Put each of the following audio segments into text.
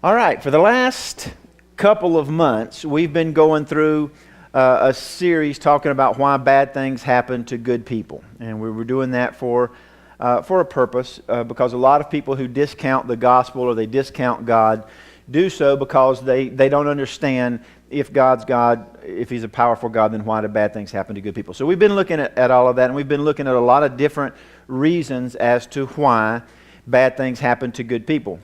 All right, for the last couple of months, we've been going through a series talking about why bad things happen to good people. And we were doing that for a purpose, because a lot of people who discount the gospel or they discount God do so because they don't understand if God's God, if He's a powerful God, then why do bad things happen to good people? So we've been looking at all of that, and we've been looking at a lot of different reasons as to why bad things happen to good people.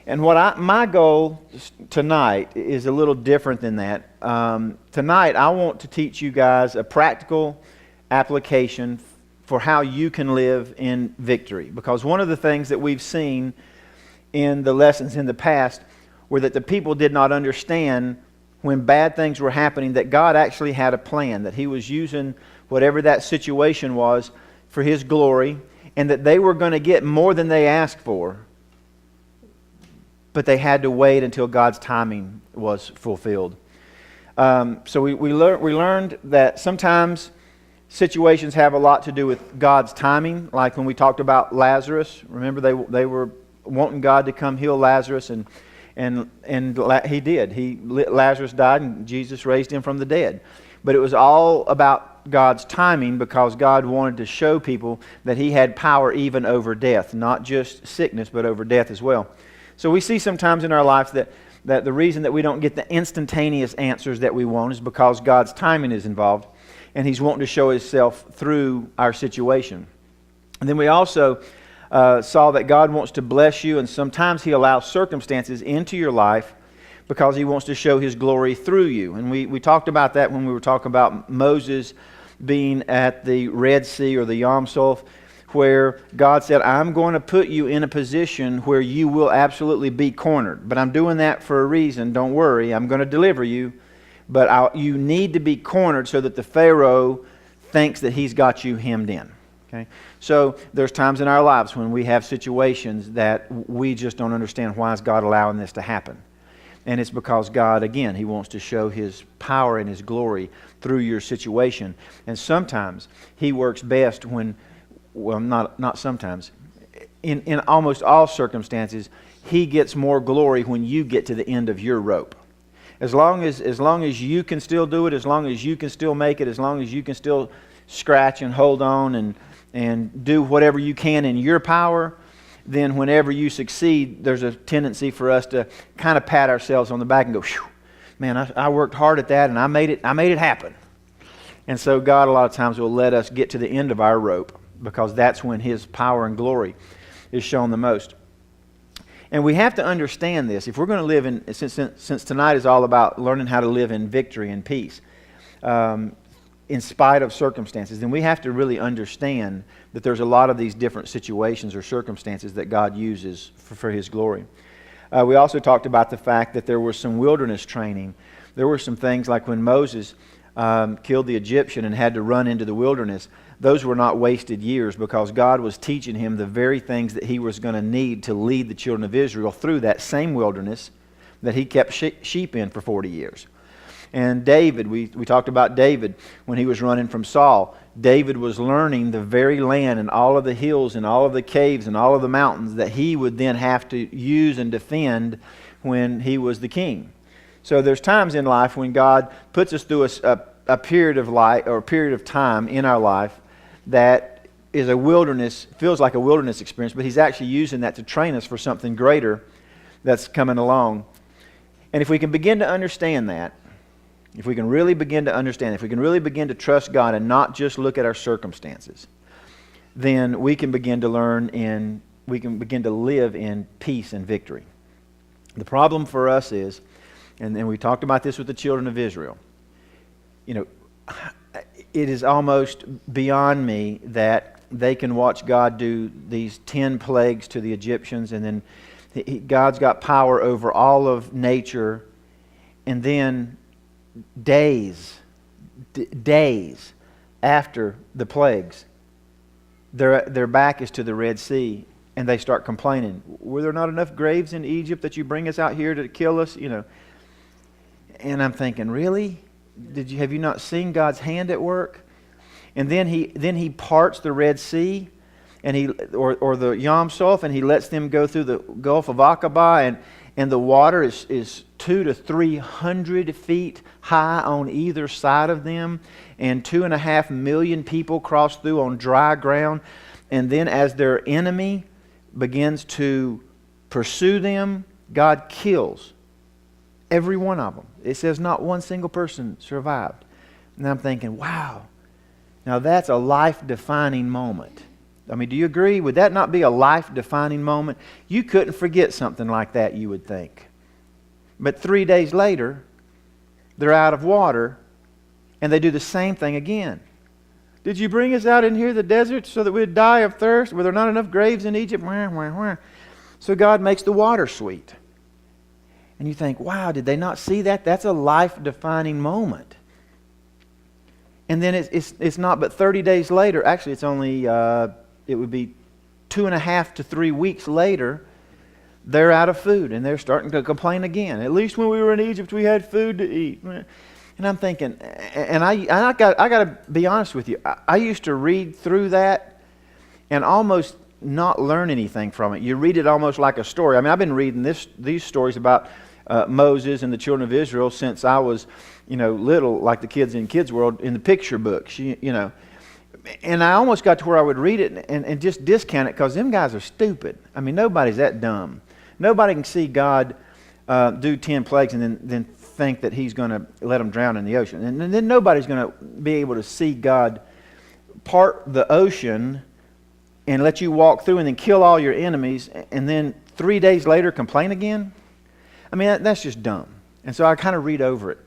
And my goal tonight is a little different than that. Tonight, I want to teach you guys a practical application for how you can live in victory. Because one of the things that we've seen in the lessons in the past were that the people did not understand when bad things were happening that God actually had a plan, that He was using whatever that situation was for His glory, and that they were going to get more than they asked for. But they had to wait until God's timing was fulfilled. So we learned that sometimes situations have a lot to do with God's timing. Like when we talked about Lazarus, remember they were wanting God to come heal Lazarus, and He did. Lazarus died, and Jesus raised him from the dead. But it was all about God's timing, because God wanted to show people that He had power even over death, not just sickness, but over death as well. So we see sometimes in our life that the reason that we don't get the instantaneous answers that we want is because God's timing is involved, and He's wanting to show Himself through our situation. And then we also saw that God wants to bless you, and sometimes He allows circumstances into your life because He wants to show His glory through you. And we talked about that when we were talking about Moses being at the Red Sea, or the Yam Suf, where God said, I'm going to put you in a position where you will absolutely be cornered. But I'm doing that for a reason. Don't worry. I'm going to deliver you. But you need to be cornered so that the Pharaoh thinks that he's got you hemmed in. Okay? So there's times in our lives when we have situations that we just don't understand, why is God allowing this to happen? And it's because God, again, He wants to show His power and His glory through your situation. And sometimes He works best when... Well, not sometimes. In almost all circumstances, He gets more glory when you get to the end of your rope. As long as you can still do it, as long as you can still make it, as long as you can still scratch and hold on and do whatever you can in your power, then whenever you succeed, there's a tendency for us to kind of pat ourselves on the back and go, "Phew, man, I worked hard at that and I made it happen." And so God a lot of times will let us get to the end of our rope, because that's when His power and glory is shown the most. And we have to understand this. If we're going to live in, since tonight is all about learning how to live in victory and peace, in spite of circumstances, then we have to really understand that there's a lot of these different situations or circumstances that God uses for His glory. We also talked about the fact that there was some wilderness training. There were some things like when Moses killed the Egyptian and had to run into the wilderness. Those were not wasted years, because God was teaching him the very things that he was going to need to lead the children of Israel through that same wilderness that he kept sheep in for 40 years. And David, we talked about David when he was running from Saul. David was learning the very land and all of the hills and all of the caves and all of the mountains that he would then have to use and defend when he was the king. So there's times in life when God puts us through a period of life, or a period of time in our life, that is a wilderness, feels like a wilderness experience, but He's actually using that to train us for something greater that's coming along. And if we can begin to understand that, if we can really begin to trust God and not just look at our circumstances, then we can begin to live in peace and victory. The problem for us is, and we talked about this with the children of Israel, it is almost beyond me that they can watch God do these 10 plagues to the Egyptians, and then God's got power over all of nature, and then days after the plagues, their back is to the Red Sea, and they start complaining, "Were there not enough graves in Egypt that you bring us out here to kill us?" And I'm thinking, really? Have you not seen God's hand at work? And then he parts the Red Sea, and or the Yam Suf, and He lets them go through the Gulf of Aqaba, and the water is 200 to 300 feet high on either side of them, and 2.5 million people cross through on dry ground. And then as their enemy begins to pursue them, God kills every one of them. It says not one single person survived. And I'm thinking, wow, now that's a life-defining moment. I mean, do you agree? Would that not be a life-defining moment? You couldn't forget something like that, you would think. But 3 days later, they're out of water, and they do the same thing again. Did you bring us out in here, the desert, so that we'd die of thirst? Were there not enough graves in Egypt? So God makes the water sweet. And you think, wow, did they not see that? That's a life-defining moment. And then it's not but 30 days later. Actually, it's only, it would be 2.5 to 3 weeks later, they're out of food and they're starting to complain again. At least when we were in Egypt, we had food to eat. And I'm thinking, and I got to be honest with you. I used to read through that and almost not learn anything from it. You read it almost like a story. I mean, I've been reading these stories about Moses and the children of Israel since I was, little, like the kids in Kids World, in the picture books, And I almost got to where I would read it and just discount it because them guys are stupid. I mean, nobody's that dumb. Nobody can see God do 10 plagues and then think that He's going to let them drown in the ocean. And then nobody's going to be able to see God part the ocean and let you walk through and then kill all your enemies and then 3 days later complain again. I mean, that's just dumb. And so I kind of read over it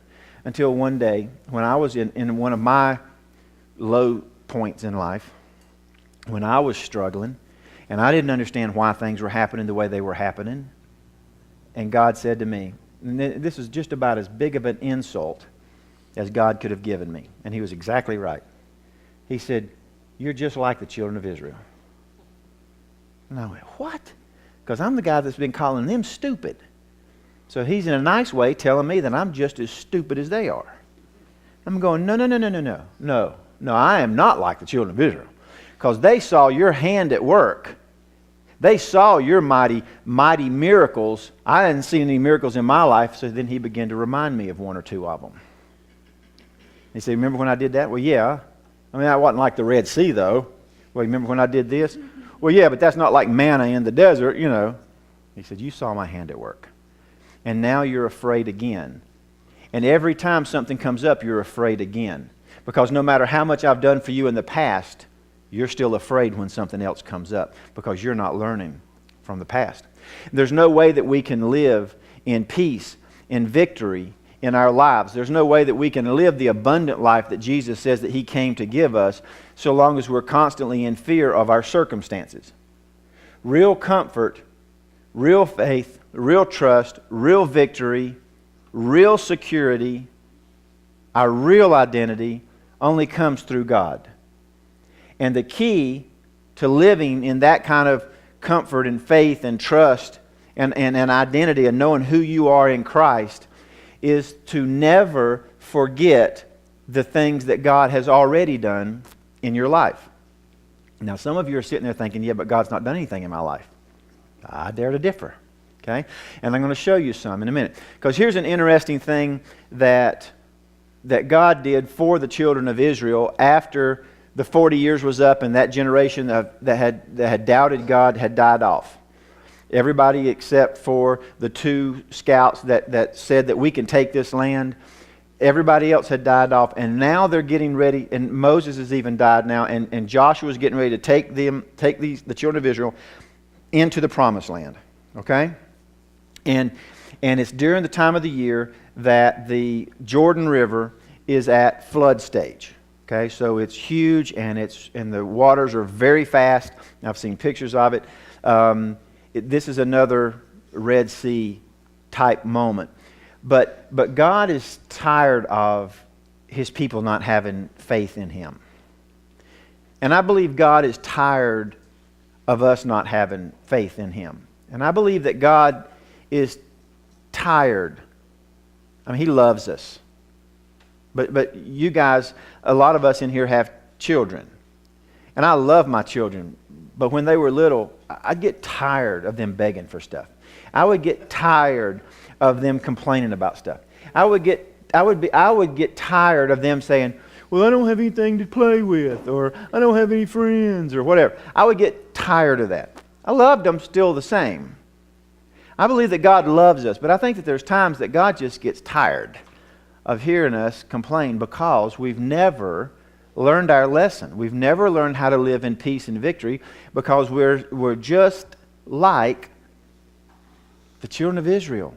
until one day when I was in one of my low points in life, when I was struggling and I didn't understand why things were happening the way they were happening. And God said to me, and this is just about as big of an insult as God could have given me. And He was exactly right. He said, "You're just like the children of Israel." And I went, "What?" Because I'm the guy that's been calling them stupid. So He's in a nice way telling me that I'm just as stupid as they are. I'm going, no, I am not like the children of Israel. Because they saw your hand at work. They saw your mighty, mighty miracles. I hadn't seen any miracles in my life, so then He began to remind me of one or two of them. He said, "Remember when I did that?" Well, yeah. I mean, I wasn't like the Red Sea, though. Well, remember when I did this? Well, yeah, but that's not like manna in the desert, He said, "You saw my hand at work. And now you're afraid again. And every time something comes up, you're afraid again. Because no matter how much I've done for you in the past, you're still afraid when something else comes up because you're not learning from the past." There's no way that we can live in peace, in victory in our lives. There's no way that we can live the abundant life that Jesus says that He came to give us so long as we're constantly in fear of our circumstances. Real comfort, real faith, real trust, real victory, real security, our real identity only comes through God. And the key to living in that kind of comfort and faith and trust and identity and knowing who you are in Christ is to never forget the things that God has already done in your life. Now, some of you are sitting there thinking, "Yeah, but God's not done anything in my life." I dare to differ. Okay? And I'm going to show you some in a minute. Because here's an interesting thing that God did for the children of Israel after the 40 years was up and that generation that had doubted God had died off. Everybody except for the 2 scouts that said that we can take this land. Everybody else had died off, and now they're getting ready, and Moses has even died now, and Joshua's getting ready to take the children of Israel into the promised land. Okay? And it's during the time of the year that the Jordan River is at flood stage. Okay, so it's huge and the waters are very fast. I've seen pictures of it. This is another Red Sea type moment. But God is tired of His people not having faith in Him. And I believe God is tired of us not having faith in Him. And I believe that God is tired. I mean, He loves us. But you guys, a lot of us in here have children. And I love my children. But when they were little, I'd get tired of them begging for stuff. I would get tired of them complaining about stuff. I would get tired of them saying, well, I don't have anything to play with, or I don't have any friends, or whatever. I would get tired of that. I loved them still the same. I believe that God loves us, but I think that there's times that God just gets tired of hearing us complain because we've never learned our lesson. We've never learned how to live in peace and victory because we're just like the children of Israel.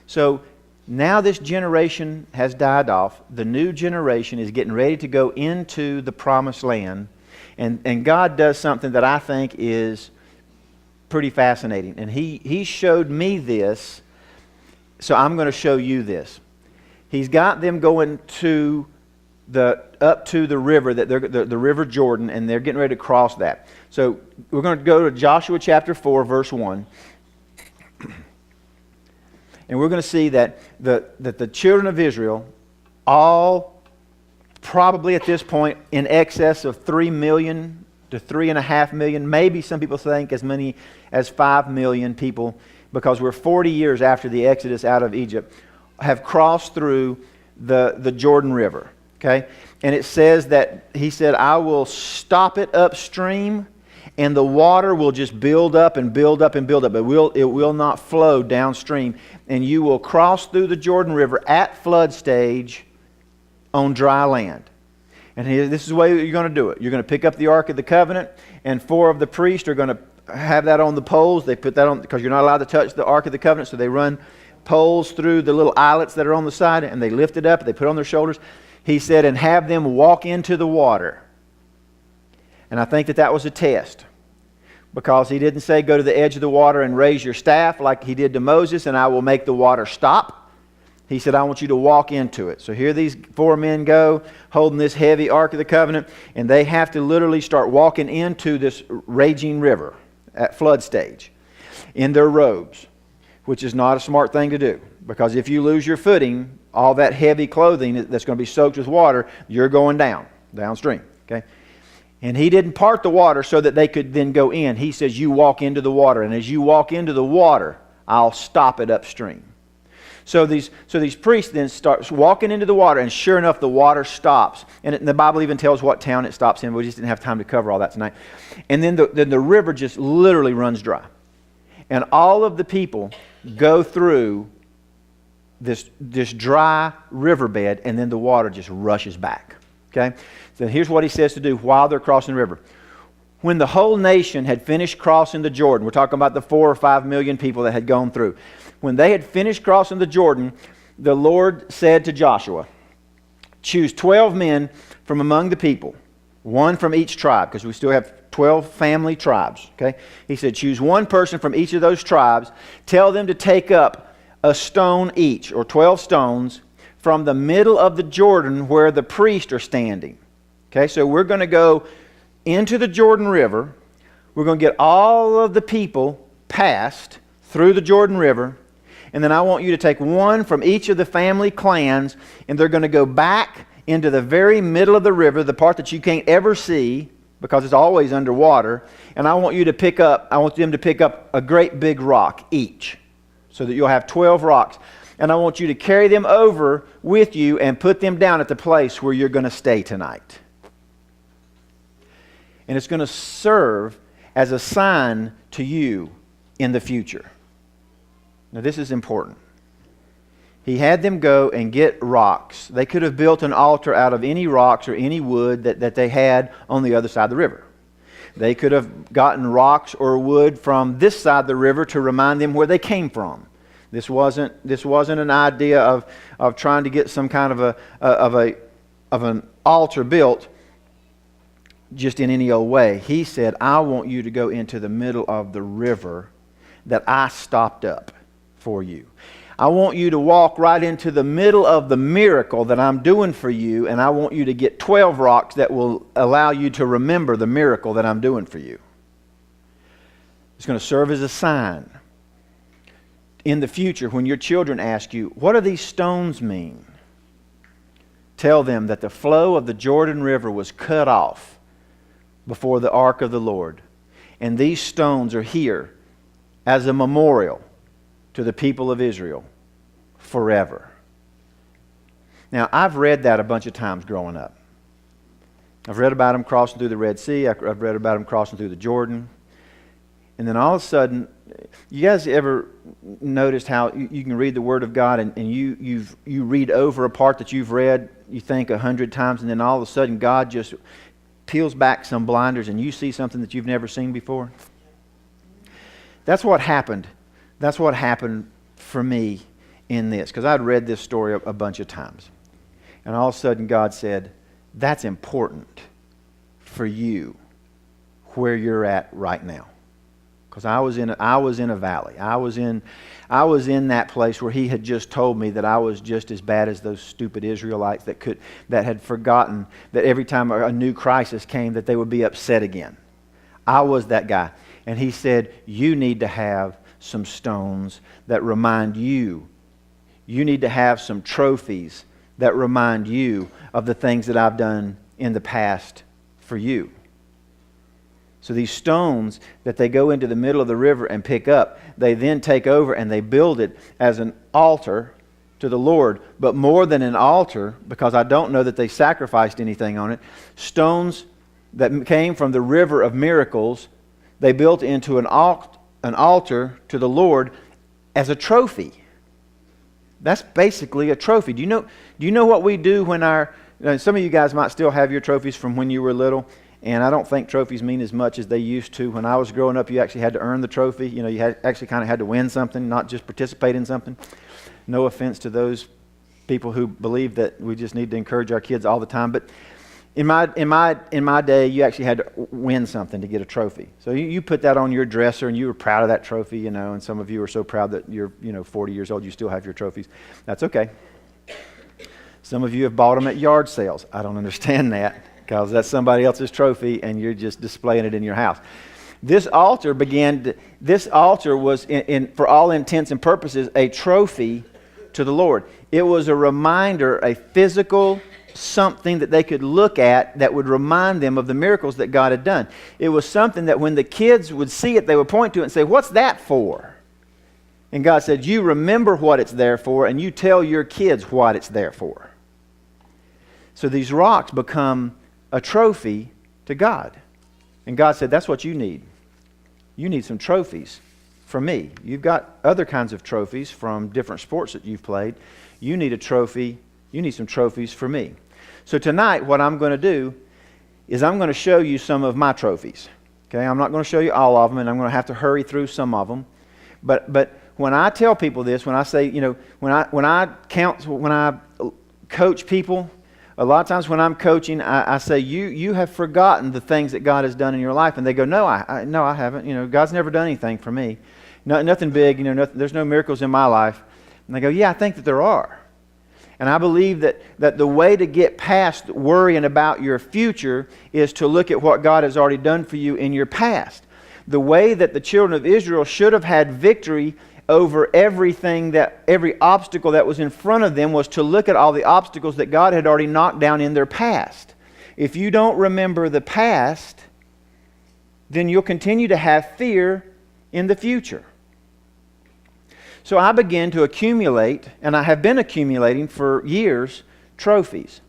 So now this generation has died off. The new generation is getting ready to go into the promised land. And God does something that I think is pretty fascinating. And He showed me this, so I'm going to show you this. He's got them going up to the river, the River Jordan, and they're getting ready to cross that. So we're going to go to Joshua chapter 4, verse 1. And we're going to see that the children of Israel, all probably at this point in excess of 3 million to 3.5 million, maybe some people think as many as 5 million people, because we're 40 years after the Exodus out of Egypt, have crossed through the Jordan River. Okay? And it says that He said, I will stop it upstream, and the water will just build up and build up and build up. It will not flow downstream. And you will cross through the Jordan River at flood stage on dry land. And this is the way you're going to do it. You're going to pick up the Ark of the Covenant, and 4 of the priests are going to have that on the poles. They put that on because you're not allowed to touch the Ark of the Covenant, so they run poles through the little eyelets that are on the side, and they lift it up, they put it on their shoulders. He said, and have them walk into the water. And I think that was a test, because He didn't say go to the edge of the water and raise your staff like He did to Moses, and I will make the water stop. He said, I want you to walk into it. So here these 4 men go, holding this heavy Ark of the Covenant, and they have to literally start walking into this raging river at flood stage in their robes, which is not a smart thing to do, because if you lose your footing, all that heavy clothing that's going to be soaked with water, you're going downstream. Okay? And He didn't part the water so that they could then go in. He says, you walk into the water, and as you walk into the water, I'll stop it upstream. So these priests then start walking into the water, and sure enough, the water stops. And the Bible even tells what town it stops in. We just didn't have time to cover all that tonight. And then the river just literally runs dry. And all of the people go through this dry riverbed, and then the water just rushes back. Okay? So here's what He says to do while they're crossing the river. When the whole nation had finished crossing the Jordan, we're talking about the 4 or 5 million people that had gone through. When they had finished crossing the Jordan, the Lord said to Joshua, choose 12 men from among the people, 1 from each tribe, because we still have 12 family tribes. Okay? He said, choose 1 person from each of those tribes. Tell them to take up a stone each, or 12 stones, from the middle of the Jordan where the priests are standing. Okay, so we're going to go into the Jordan River. We're going to get all of the people passed through the Jordan River. And then I want you to take 1 from each of the family clans, and they're going to go back into the very middle of the river, the part that you can't ever see because it's always underwater. And I want them to pick up a great big rock each, so that you'll have 12 rocks. And I want you to carry them over with you and put them down at the place where you're going to stay tonight. And it's going to serve as a sign to you in the future. Now this is important. He had them go and get rocks. They could have built an altar out of any rocks or any wood that they had on the other side of the river. They could have gotten rocks or wood from this side of the river to remind them where they came from. This wasn't an idea of trying to get some kind of an altar built just in any old way. He said, I want you to go into the middle of the river that I stopped up for you. I want you to walk right into the middle of the miracle that I'm doing for you, and I want you to get 12 rocks that will allow you to remember the miracle that I'm doing for you. It's going to serve as a sign. In the future, when your children ask you, what do these stones mean? Tell them that the flow of the Jordan River was cut off before the ark of the Lord. And these stones are here as a memorial to the people of Israel forever. Now, I've read that a bunch of times growing up. I've read about them crossing through the Red Sea. I've read about them crossing through the Jordan. And then all of a sudden, you guys ever noticed how you can read the Word of God and you read over a part that you've read, you think 100 times, and then all of a sudden God just peels back some blinders and you see something that you've never seen before? That's what happened. That's what happened for me in this, because I'd read this story a bunch of times. And all of a sudden God said, that's important for you where you're at right now. Because I was in a valley. I was in that place where He had just told me that I was just as bad as those stupid Israelites that had forgotten that every time a new crisis came that they would be upset again. I was that guy. And He said, you need to have some stones that remind you. You need to have some trophies that remind you of the things that I've done in the past for you. So these stones that they go into the middle of the river and pick up, they then take over and they build it as an altar to the Lord. But more than an altar, because I don't know that they sacrificed anything on it, stones that came from the river of miracles, they built into an altar to the Lord as a trophy. That's basically a trophy. Do you know what we do when some of you guys might still have your trophies from when you were little, and I don't think trophies mean as much as they used to. When I was growing up, you actually had to earn the trophy. You actually kind of had to win something, not just participate in something. No offense to those people who believe that we just need to encourage our kids all the time, but in my day, you actually had to win something to get a trophy. So you put that on your dresser, and you were proud of that trophy, and some of you are so proud that you're 40 years old, you still have your trophies. That's okay. Some of you have bought them at yard sales. I don't understand that, because that's somebody else's trophy, and you're just displaying it in your house. This altar was, for all intents and purposes, a trophy to the Lord. It was a reminder, a physical something that they could look at that would remind them of the miracles that God had done. It was something that when the kids would see it, they would point to it and say, what's that for? And God said, you remember what it's there for, and you tell your kids what it's there for. So these rocks become a trophy to God. And God said, that's what you need. You need some trophies from me. You've got other kinds of trophies from different sports that you've played. You need a trophy. You need some trophies for me. So tonight, what I'm going to do is I'm going to show you some of my trophies. Okay, I'm not going to show you all of them, and I'm going to have to hurry through some of them. But when I tell people this, when I say, when I coach people, a lot of times when I'm coaching, I say, you have forgotten the things that God has done in your life, and they go, no, I haven't. God's never done anything for me. Nothing big. There's no miracles in my life. And they go, yeah, I think that there are. And I believe that the way to get past worrying about your future is to look at what God has already done for you in your past. The way that the children of Israel should have had victory over every obstacle that was in front of them was to look at all the obstacles that God had already knocked down in their past. If you don't remember the past, then you'll continue to have fear in the future. So I began to accumulate, and I have been accumulating for years, trophies.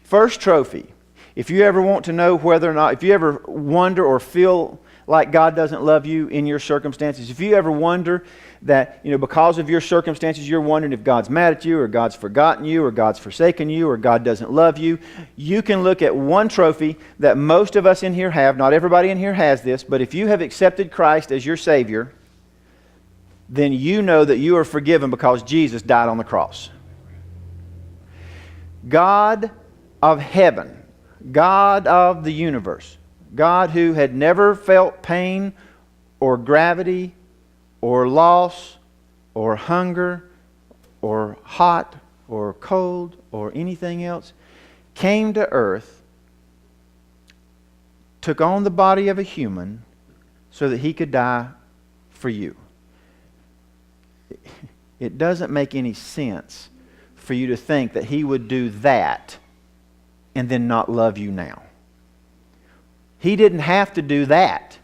First trophy, if you ever want to know whether or not, if you ever wonder or feel like God doesn't love you in your circumstances, if you ever wonder that, because of your circumstances, you're wondering if God's mad at you, or God's forgotten you, or God's forsaken you, or God doesn't love you, you can look at one trophy that most of us in here have. Not everybody in here has this, but if you have accepted Christ as your Savior, then you know that you are forgiven because Jesus died on the cross. God of heaven, God of the universe, God who had never felt pain or gravity or loss or hunger or hot or cold or anything else, came to earth, took on the body of a human so that He could die for you. It doesn't make any sense for you to think that He would do that and then not love you now. He didn't have to do that,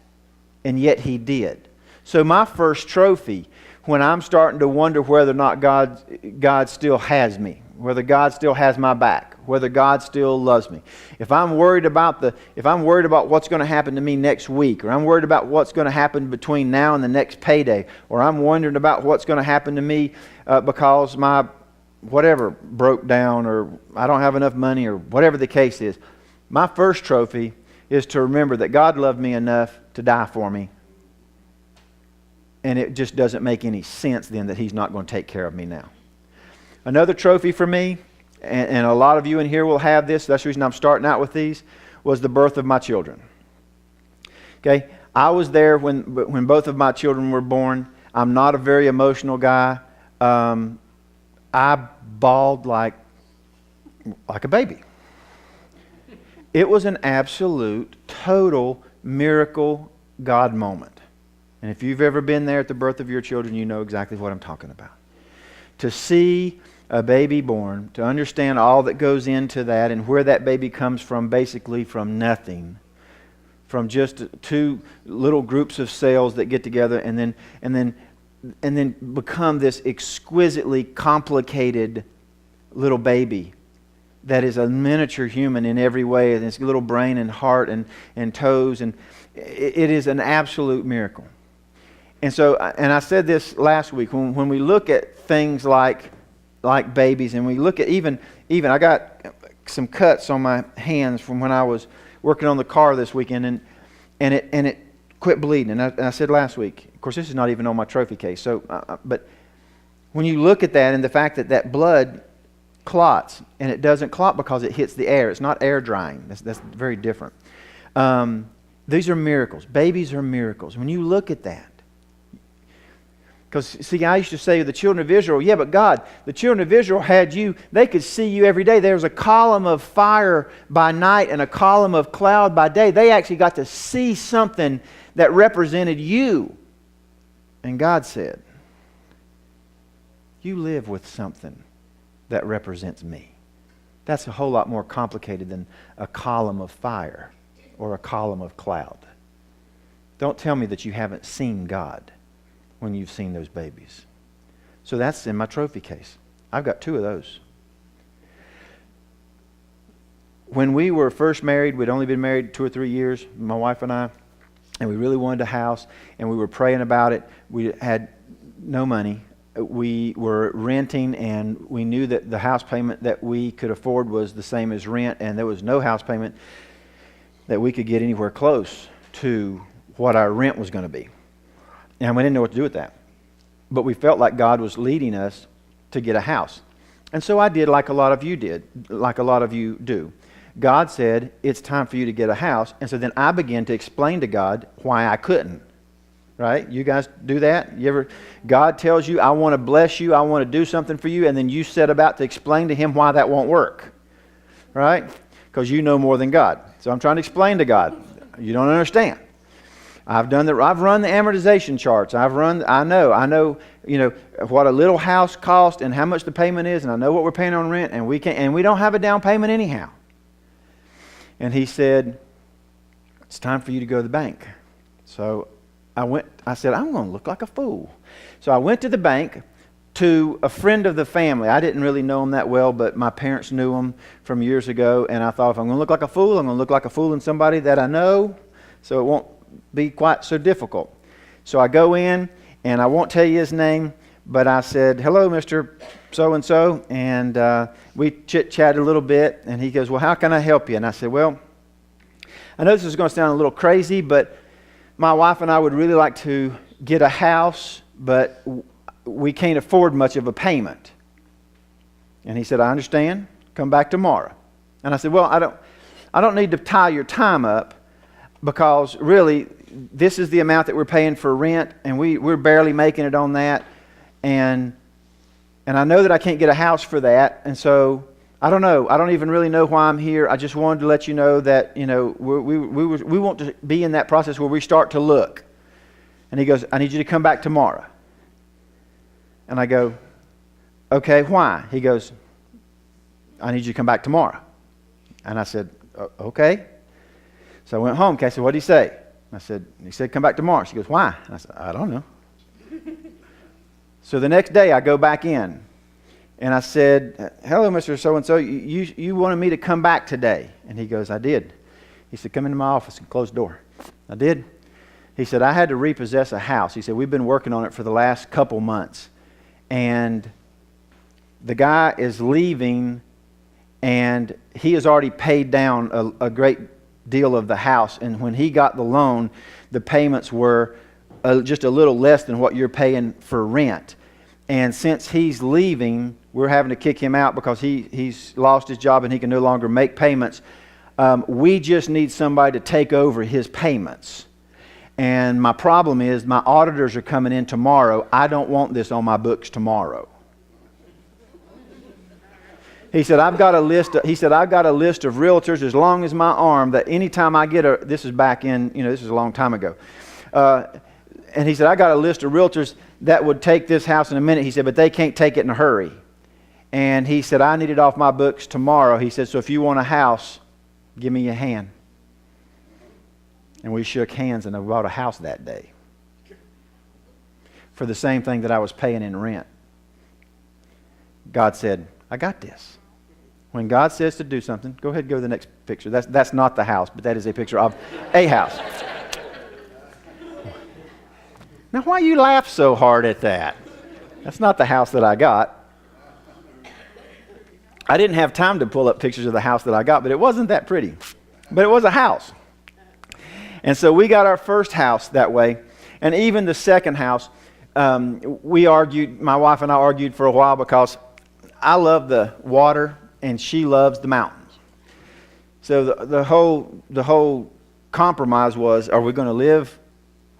and yet He did. So my first trophy, when I'm starting to wonder whether or not God still has me, whether God still has my back, whether God still loves me. If I'm worried about what's going to happen to me next week, or I'm worried about what's going to happen between now and the next payday, or I'm wondering about what's going to happen to me because my whatever broke down, or I don't have enough money, or whatever the case is, my first trophy is to remember that God loved me enough to die for me. And it just doesn't make any sense then that He's not going to take care of me now. Another trophy for me, and a lot of you in here will have this, that's the reason I'm starting out with these, was the birth of my children. Okay, I was there when both of my children were born. I'm not a very emotional guy. I bawled like a baby. It was an absolute, total miracle God moment. And if you've ever been there at the birth of your children, you know exactly what I'm talking about. To see a baby born, to understand all that goes into that and where that baby comes from, basically from nothing, from just two little groups of cells that get together and then become this exquisitely complicated little baby that is a miniature human in every way, and its little brain and heart and toes, and it is an absolute miracle. And so, and I said this last week, when we look at things like babies, and we look at even I got some cuts on my hands from when I was working on the car this weekend, and it quit bleeding. And I said last week, of course, this is not even on my trophy case. So, but when you look at that and the fact that blood clots, and it doesn't clot because it hits the air. It's not air drying. That's very different. These are miracles. Babies are miracles. When you look at that, because, see, I used to say to the children of Israel, yeah, but God, the children of Israel had you, they could see you every day. There was a column of fire by night and a column of cloud by day. They actually got to see something that represented you. And God said, you live with something that represents me. That's a whole lot more complicated than a column of fire or a column of cloud. Don't tell me that you haven't seen God when you've seen those babies. So that's in my trophy case. I've got 2 of those. When we were first married, we'd only been married 2 or 3 years, my wife and I, and we really wanted a house, and we were praying about it. We had no money. We were renting, and we knew that the house payment that we could afford was the same as rent, and there was no house payment that we could get anywhere close to what our rent was going to be. And we didn't know what to do with that. But we felt like God was leading us to get a house. And so I did like a lot of you do. God said, it's time for you to get a house. And so then I began to explain to God why I couldn't. Right? You guys do that? God tells you, I want to bless you, I want to do something for you, and then you set about to explain to Him why that won't work. Right? Because you know more than God. So I'm trying to explain to God. You don't understand. I've run the amortization charts. I know, what a little house costs and how much the payment is, and I know what we're paying on rent, and we don't have a down payment anyhow. And He said, it's time for you to go to the bank. So I said, I'm going to look like a fool. So I went to the bank to a friend of the family. I didn't really know him that well, but my parents knew him from years ago, and I thought, if I'm going to look like a fool, I'm going to look like a fool in somebody that I know, so it won't be quite so difficult. So I go in, and I won't tell you his name, but I said, hello, Mr. So-and-so, and we chit-chatted a little bit, and he goes, well, how can I help you? And I said, well, I know this is going to sound a little crazy, but my wife and I would really like to get a house, but we can't afford much of a payment. And he said, I understand. Come back tomorrow. And I said, well, I don't need to tie your time up, because really this is the amount that we're paying for rent, and we're barely making it on that. And I know that I can't get a house for that. And so I don't know. I don't even really know why I'm here. I just wanted to let you know that, we want to be in that process where we start to look. And he goes, I need you to come back tomorrow. And I go, okay, why? He goes, I need you to come back tomorrow. And I said, okay. So I went home. Okay, so what did he say? He said, come back tomorrow. She goes, why? I said, I don't know. So the next day I go back in and I said, hello, Mr. So-and-so, you wanted me to come back today. And he goes, I did. He said, come into my office and close the door. I did. He said, I had to repossess a house. He said, we've been working on it for the last couple months. And the guy is leaving, and he has already paid down a great deal of the house. And when he got the loan, the payments were just a little less than what you're paying for rent. And since he's leaving, we're having to kick him out because he's lost his job and he can no longer make payments. We just need somebody to take over his payments. And my problem is my auditors are coming in tomorrow. I don't want this on my books tomorrow. He said, I've got a list of realtors as long as my arm that anytime I get this is back in, this is a long time ago. And he said, I got a list of realtors that would take this house in a minute. He said, but they can't take it in a hurry. And he said, I need it off my books tomorrow. He said, so if you want a house, give me your hand. And we shook hands, and I bought a house that day for the same thing that I was paying in rent. God said, I got this. When God says to do something, go ahead and go to the next picture. That's not the house, but that is a picture of a house. Now, why you laugh so hard at that? That's not the house that I got. I didn't have time to pull up pictures of the house that I got, but it wasn't that pretty. But it was a house. And so we got our first house that way. And even the second house, we argued, my wife and I argued for a while because I love the water and she loves the mountains. So the whole compromise was, are we going to live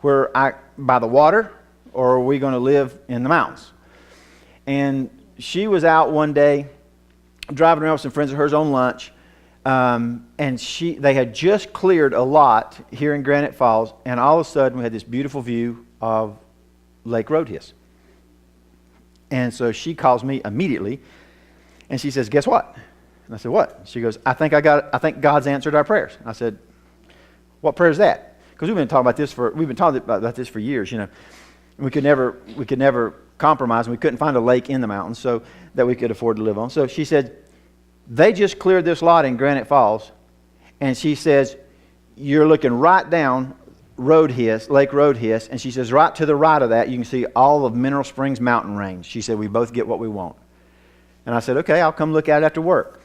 by the water, or are we going to live in the mountains? And she was out one day driving around with some friends of hers on lunch, and they had just cleared a lot here in Granite Falls, and all of a sudden we had this beautiful view of Lake Roadhiss. And so she calls me immediately, and she says, guess what? And I said, what? She goes, I think God's answered our prayers. And I said, what prayer is that? Because we've been talking about this for years, We could never compromise, and we couldn't find a lake in the mountains so that we could afford to live on. So she said, they just cleared this lot in Granite Falls, and she says, you're looking right down Lake Roadhiss, and she says, right to the right of that, you can see all of Mineral Springs mountain range. She said, we both get what we want. And I said, okay, I'll come look at it after work.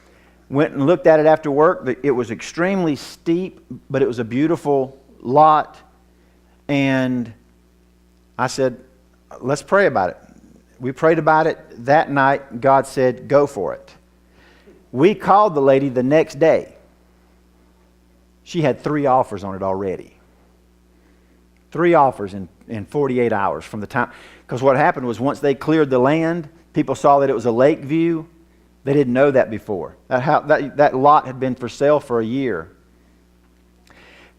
Went and looked at it after work. It was extremely steep, but it was a beautiful lot. And I said, let's pray about it. We prayed about it that night. God said, go for it. We called the lady the next day. She had 3 offers on it already. 3 offers in 48 hours from the time. Because what happened was once they cleared the land, people saw that it was a lake view. They didn't know that before. That lot had been for sale for a year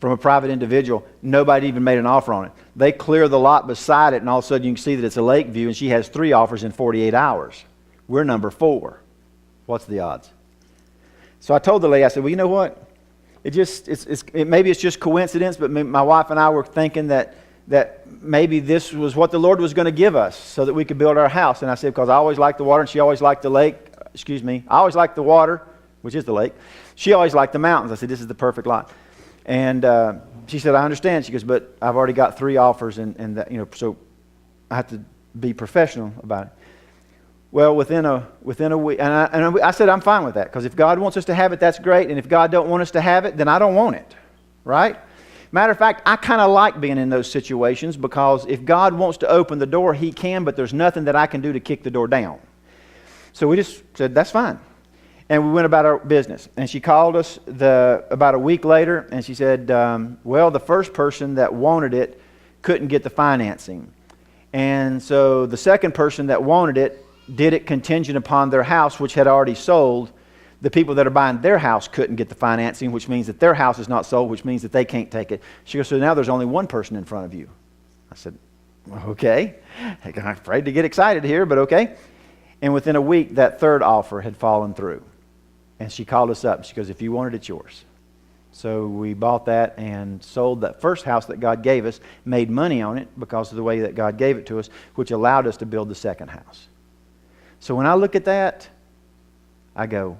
from a private individual. Nobody even made an offer on it. They clear the lot beside it, and all of a sudden you can see that it's a lake view, and she has 3 offers in 48 hours. We're number 4. What's the odds? So I told the lady, I said, well, you know what? Maybe it's just coincidence, but my wife and I were thinking that maybe this was what the Lord was going to give us so that we could build our house. And I said, because I always liked the water, and she always liked the lake. I always liked the water, which is the lake. She always liked the mountains. I said, this is the perfect lot. And she said, I understand. She goes, but I've already got 3 offers, and that, so I have to be professional about it. Well, within a week, and I said, I'm fine with that, because if God wants us to have it, that's great. And if God don't want us to have it, then I don't want it, right? Matter of fact, I kind of like being in those situations, because if God wants to open the door, He can, but there's nothing that I can do to kick the door down. So we just said, that's fine. And we went about our business. And she called us about a week later, and she said, well, the first person that wanted it couldn't get the financing. And so the second person that wanted it did it contingent upon their house, which had already sold. The people that are buying their house couldn't get the financing, which means that their house is not sold, which means that they can't take it. She goes, so now there's only one person in front of you. I said, okay. I'm afraid to get excited here, but okay. And within a week, that third offer had fallen through. And she called us up. She goes, if you want it, it's yours. So we bought that and sold that first house that God gave us, made money on it because of the way that God gave it to us, which allowed us to build the second house. So when I look at that, I go,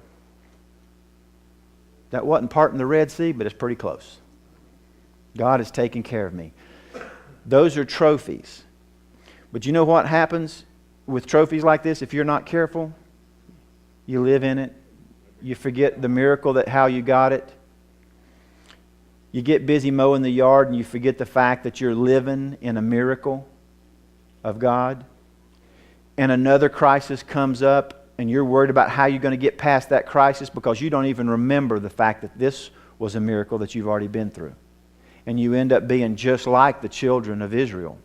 that wasn't part in the Red Sea, but it's pretty close. God is taking care of me. Those are trophies. But you know what happens with trophies like this? If you're not careful, you live in it. You forget the miracle that how you got it. You get busy mowing the yard and you forget the fact that you're living in a miracle of God. And another crisis comes up and you're worried about how you're going to get past that crisis because you don't even remember the fact that this was a miracle that you've already been through. And you end up being just like the children of Israel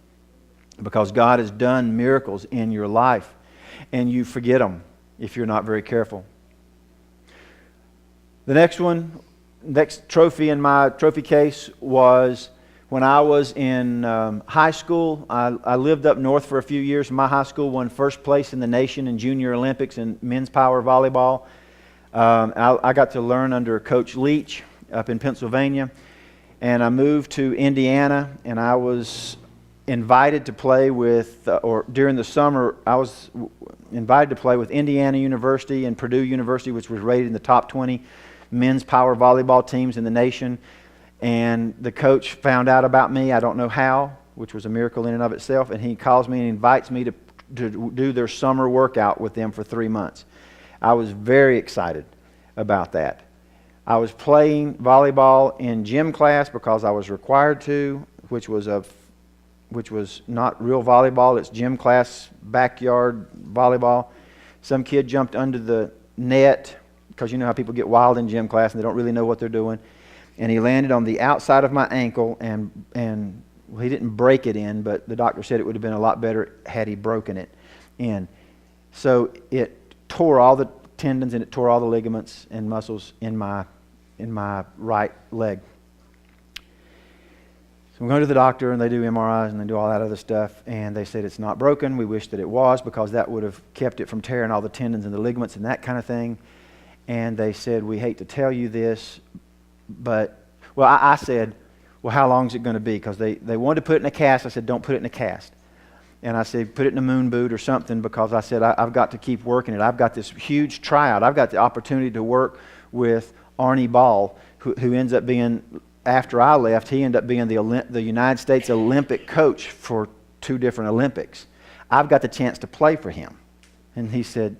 because God has done miracles in your life and you forget them if you're not very careful. The next trophy in my trophy case was when I was in high school. I lived up north for a few years. My high school won first place in the nation in Junior Olympics in men's power volleyball. I got to learn under Coach Leach up in Pennsylvania. And I moved to Indiana, and I was invited to play with, or during the summer, I was invited to play with Indiana University and Purdue University, which was rated in the top 20 men's power volleyball teams in the nation. And the coach found out about me, I don't know how, which was a miracle in and of itself, and he calls me and invites me to do their summer workout with them for 3 months. I was very excited about that. I was playing volleyball in gym class because I was required to, which was not real volleyball. It's gym class, backyard volleyball. Some kid jumped under the net because you know how people get wild in gym class and they don't really know what they're doing. And he landed on the outside of my ankle and well, he didn't break it in, but the doctor said it would have been a lot better had he broken it in. So it tore all the tendons and it tore all the ligaments and muscles in my right leg. So I'm going to the doctor and they do MRIs and they do all that other stuff and they said it's not broken. We wish that it was because that would have kept it from tearing all the tendons and the ligaments and that kind of thing. And they said, we hate to tell you this, but, well, I said, well, how long is it going to be? Because they wanted to put it in a cast. I said, don't put it in a cast. And I said, put it in a moon boot or something because I said, I've got to keep working it. I've got this huge tryout. I've got the opportunity to work with Arnie Ball, who ends up being, after I left, he ended up being the United States Olympic coach for 2 different Olympics. I've got the chance to play for him. And he said,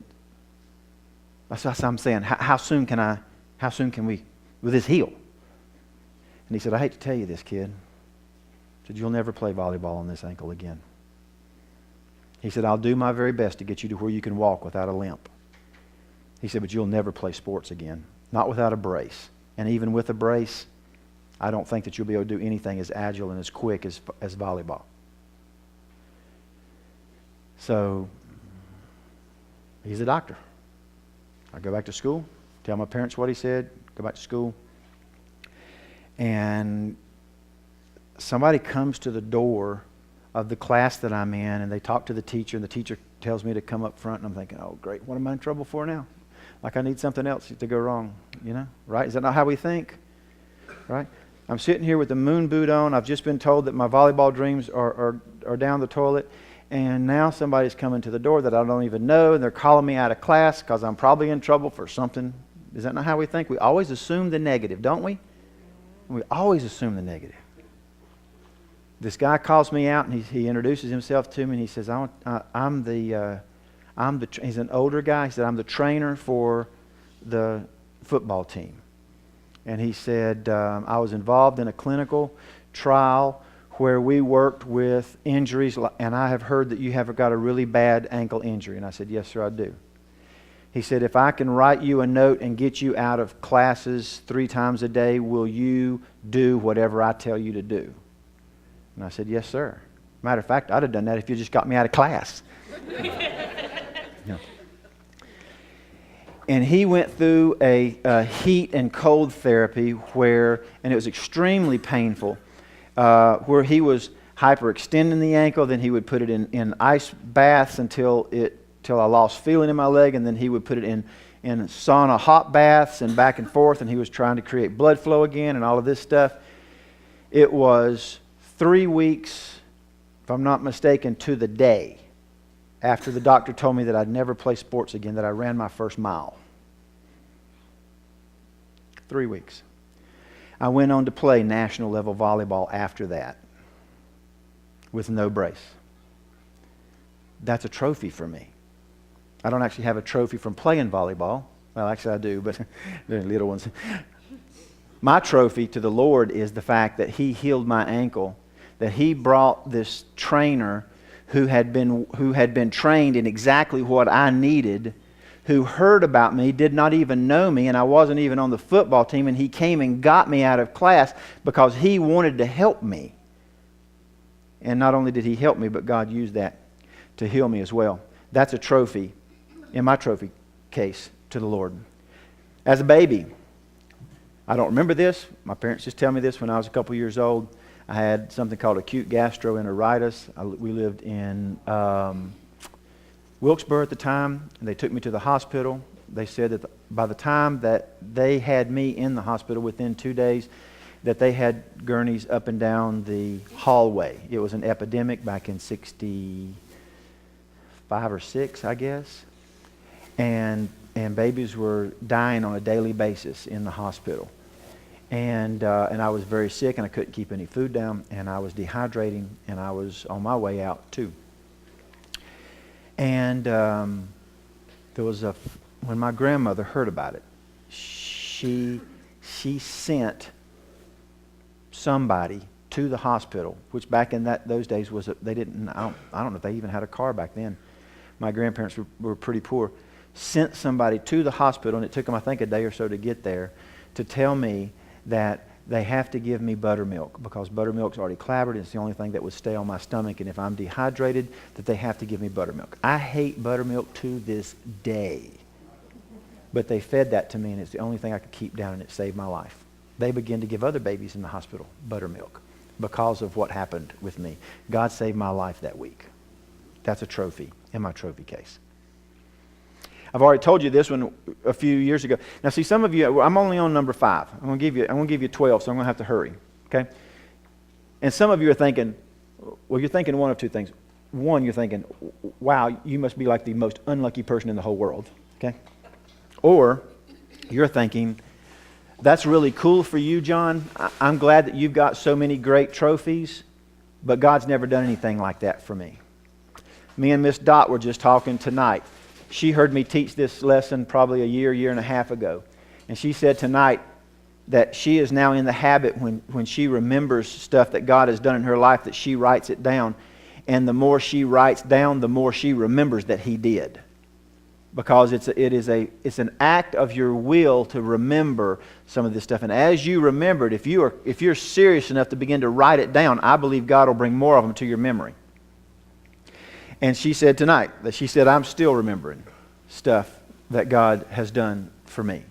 that's what I'm saying, how soon can we, with this heel? And he said, I hate to tell you this, kid. He said, you'll never play volleyball on this ankle again. He said, I'll do my very best to get you to where you can walk without a limp. He said, but you'll never play sports again, not without a brace. And even with a brace, I don't think that you'll be able to do anything as agile and as quick as volleyball. So, he's a doctor. I go back to school, tell my parents what he said, go back to school. And somebody comes to the door of the class that I'm in and they talk to the teacher and the teacher tells me to come up front and I'm thinking, oh great, what am I in trouble for now? Like I need something else to go wrong, right? Is that not how we think? Right? I'm sitting here with the moon boot on. I've just been told that my volleyball dreams are down the toilet. And now somebody's coming to the door that I don't even know, and they're calling me out of class because I'm probably in trouble for something. Is that not how we think? We always assume the negative, don't we? We always assume the negative. This guy calls me out, and he introduces himself to me, and he says, he's an older guy. He said, I'm the trainer for the football team. And he said, I was involved in a clinical trial where we worked with injuries, and I have heard that you have got a really bad ankle injury. And I said, yes, sir, I do. He said, if I can write you a note and get you out of classes 3 times a day, will you do whatever I tell you to do? And I said, yes, sir. Matter of fact, I'd have done that if you just got me out of class. No. And he went through a heat and cold therapy and it was extremely painful, where he was hyperextending the ankle, then he would put it in ice baths until I lost feeling in my leg, and then he would put it in sauna hot baths and back and forth, and he was trying to create blood flow again and all of this stuff. It was 3 weeks, if I'm not mistaken, to the day after the doctor told me that I'd never play sports again, that I ran my first mile. 3 weeks. I went on to play national level volleyball after that with no brace. That's a trophy for me. I don't actually have a trophy from playing volleyball. Well, actually I do, but they're little ones. My trophy to the Lord is the fact that He healed my ankle, that He brought this trainer who had been trained in exactly what I needed, who heard about me, did not even know me, and I wasn't even on the football team, and he came and got me out of class because he wanted to help me. And not only did he help me, but God used that to heal me as well. That's a trophy in my trophy case to the Lord. As a baby, I don't remember this. My parents just tell me this when I was a couple years old. I had something called acute gastroenteritis. We lived in Wilkesboro at the time, and they took me to the hospital. They said that by the time that they had me in the hospital, within 2 days, that they had gurneys up and down the hallway. It was an epidemic back in 65 or 6, I guess. And babies were dying on a daily basis in the hospital. And I was very sick, and I couldn't keep any food down, and I was dehydrating, and I was on my way out too. And there was when my grandmother heard about it, she sent somebody to the hospital, which back in those days was they didn't. I don't know if they even had a car back then. My grandparents were pretty poor. Sent somebody to the hospital, and it took them, I think, a day or so to get there, to tell me that they have to give me buttermilk because buttermilk's already clabbered. It's the only thing that would stay on my stomach, and if I'm dehydrated, that they have to give me buttermilk. I hate buttermilk to this day, but they fed that to me, and it's the only thing I could keep down, and it saved my life. They began to give other babies in the hospital buttermilk because of what happened with me. God saved my life that week. That's a trophy in my trophy case. I've already told you this one a few years ago. Now, see, some of you, I'm only on number 5. I'm going to give you 12, so I'm going to have to hurry. Okay? And some of you are thinking, well, you're thinking one of two things. One, you're thinking, wow, you must be like the most unlucky person in the whole world. Okay? Or you're thinking, that's really cool for you, John. I'm glad that you've got so many great trophies, but God's never done anything like that for me. Me and Miss Dot were just talking tonight. She heard me teach this lesson probably a year and a half ago. And she said tonight that she is now in the habit when she remembers stuff that God has done in her life, that she writes it down. And the more she writes down, the more she remembers that He did. Because it's an act of your will to remember some of this stuff. And as you remember it, if you're serious enough to begin to write it down, I believe God will bring more of them to your memory. And she said tonight that I'm still remembering stuff that God has done for me.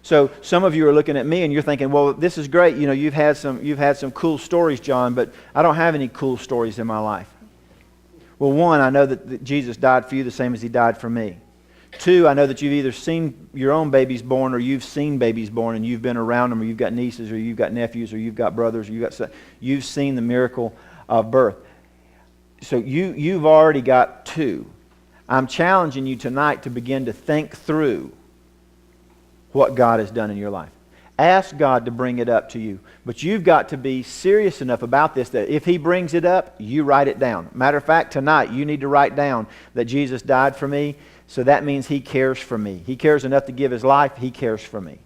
So some of you are looking at me and you're thinking, well, this is great. You know, you've had some cool stories, John, but I don't have any cool stories in my life. Well, one, I know that Jesus died for you the same as He died for me. 2, I know that you've either seen your own babies born, or you've seen babies born and you've been around them, or you've got nieces, or you've got nephews, or you've got brothers, or you've seen the miracle of birth. So you've already got 2. I'm challenging you tonight to begin to think through what God has done in your life. Ask God to bring it up to you. But you've got to be serious enough about this that if He brings it up, you write it down. Matter of fact, tonight you need to write down that Jesus died for me. So that means He cares for me. He cares enough to give His life. He cares for me.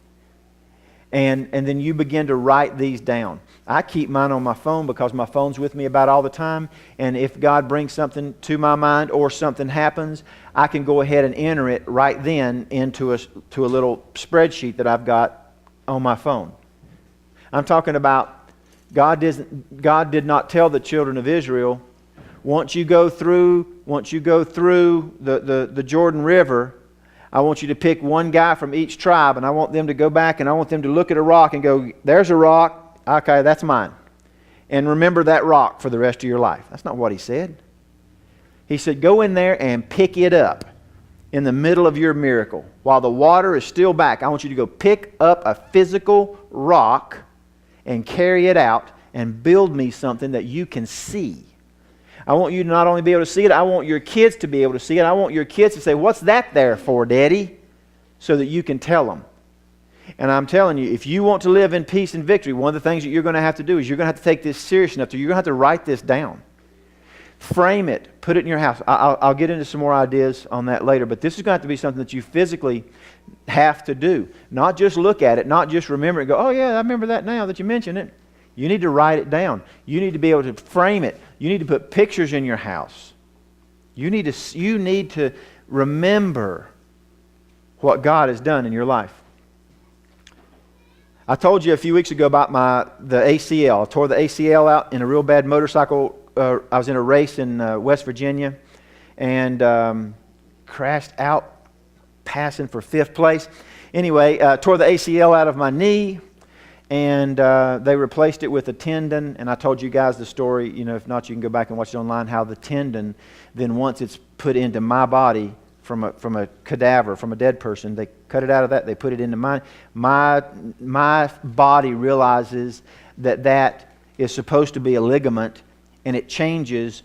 And then you begin to write these down. I keep mine on my phone because my phone's with me about all the time. And if God brings something to my mind or something happens, I can go ahead and enter it right then into a little spreadsheet that I've got on my phone. I'm talking about God did not tell the children of Israel, once you go through the Jordan River, I want you to pick one guy from each tribe, and I want them to go back and I want them to look at a rock and go, there's a rock, okay, that's mine. And remember that rock for the rest of your life. That's not what He said. He said, go in there and pick it up. in the middle of your miracle, while the water is still back, I want you to go pick up a physical rock and carry it out and build me something that you can see. I want you to not only be able to see it, I want your kids to be able to see it. I want your kids to say, "What's that there for, Daddy?" So that you can tell them. And I'm telling you, if you want to live in peace and victory, one of the things that you're going to have to do is you're going to have to take this serious enough that you're going to have to write this down. Frame it. Put it in your house. I'll get into some more ideas on that later, but this is going to have to be something that you physically have to do. Not just look at it, not just remember it and go, "Oh yeah, I remember that now that you mention it." You need to write it down. You need to be able to frame it. You need to put pictures in your house. You need to remember what God has done in your life. I told you a few weeks ago about the ACL. I tore the ACL out in a real bad motorcycle. I was in a race in West Virginia and crashed out, passing for 5th place. Anyway, tore the ACL out of my knee, and they replaced it with a tendon. And I told you guys the story. If not, you can go back and watch it online. How the tendon, then once it's put into my body from a cadaver, from a dead person, they cut it out of that. They put it into mine. My body realizes that is supposed to be a ligament. And it changes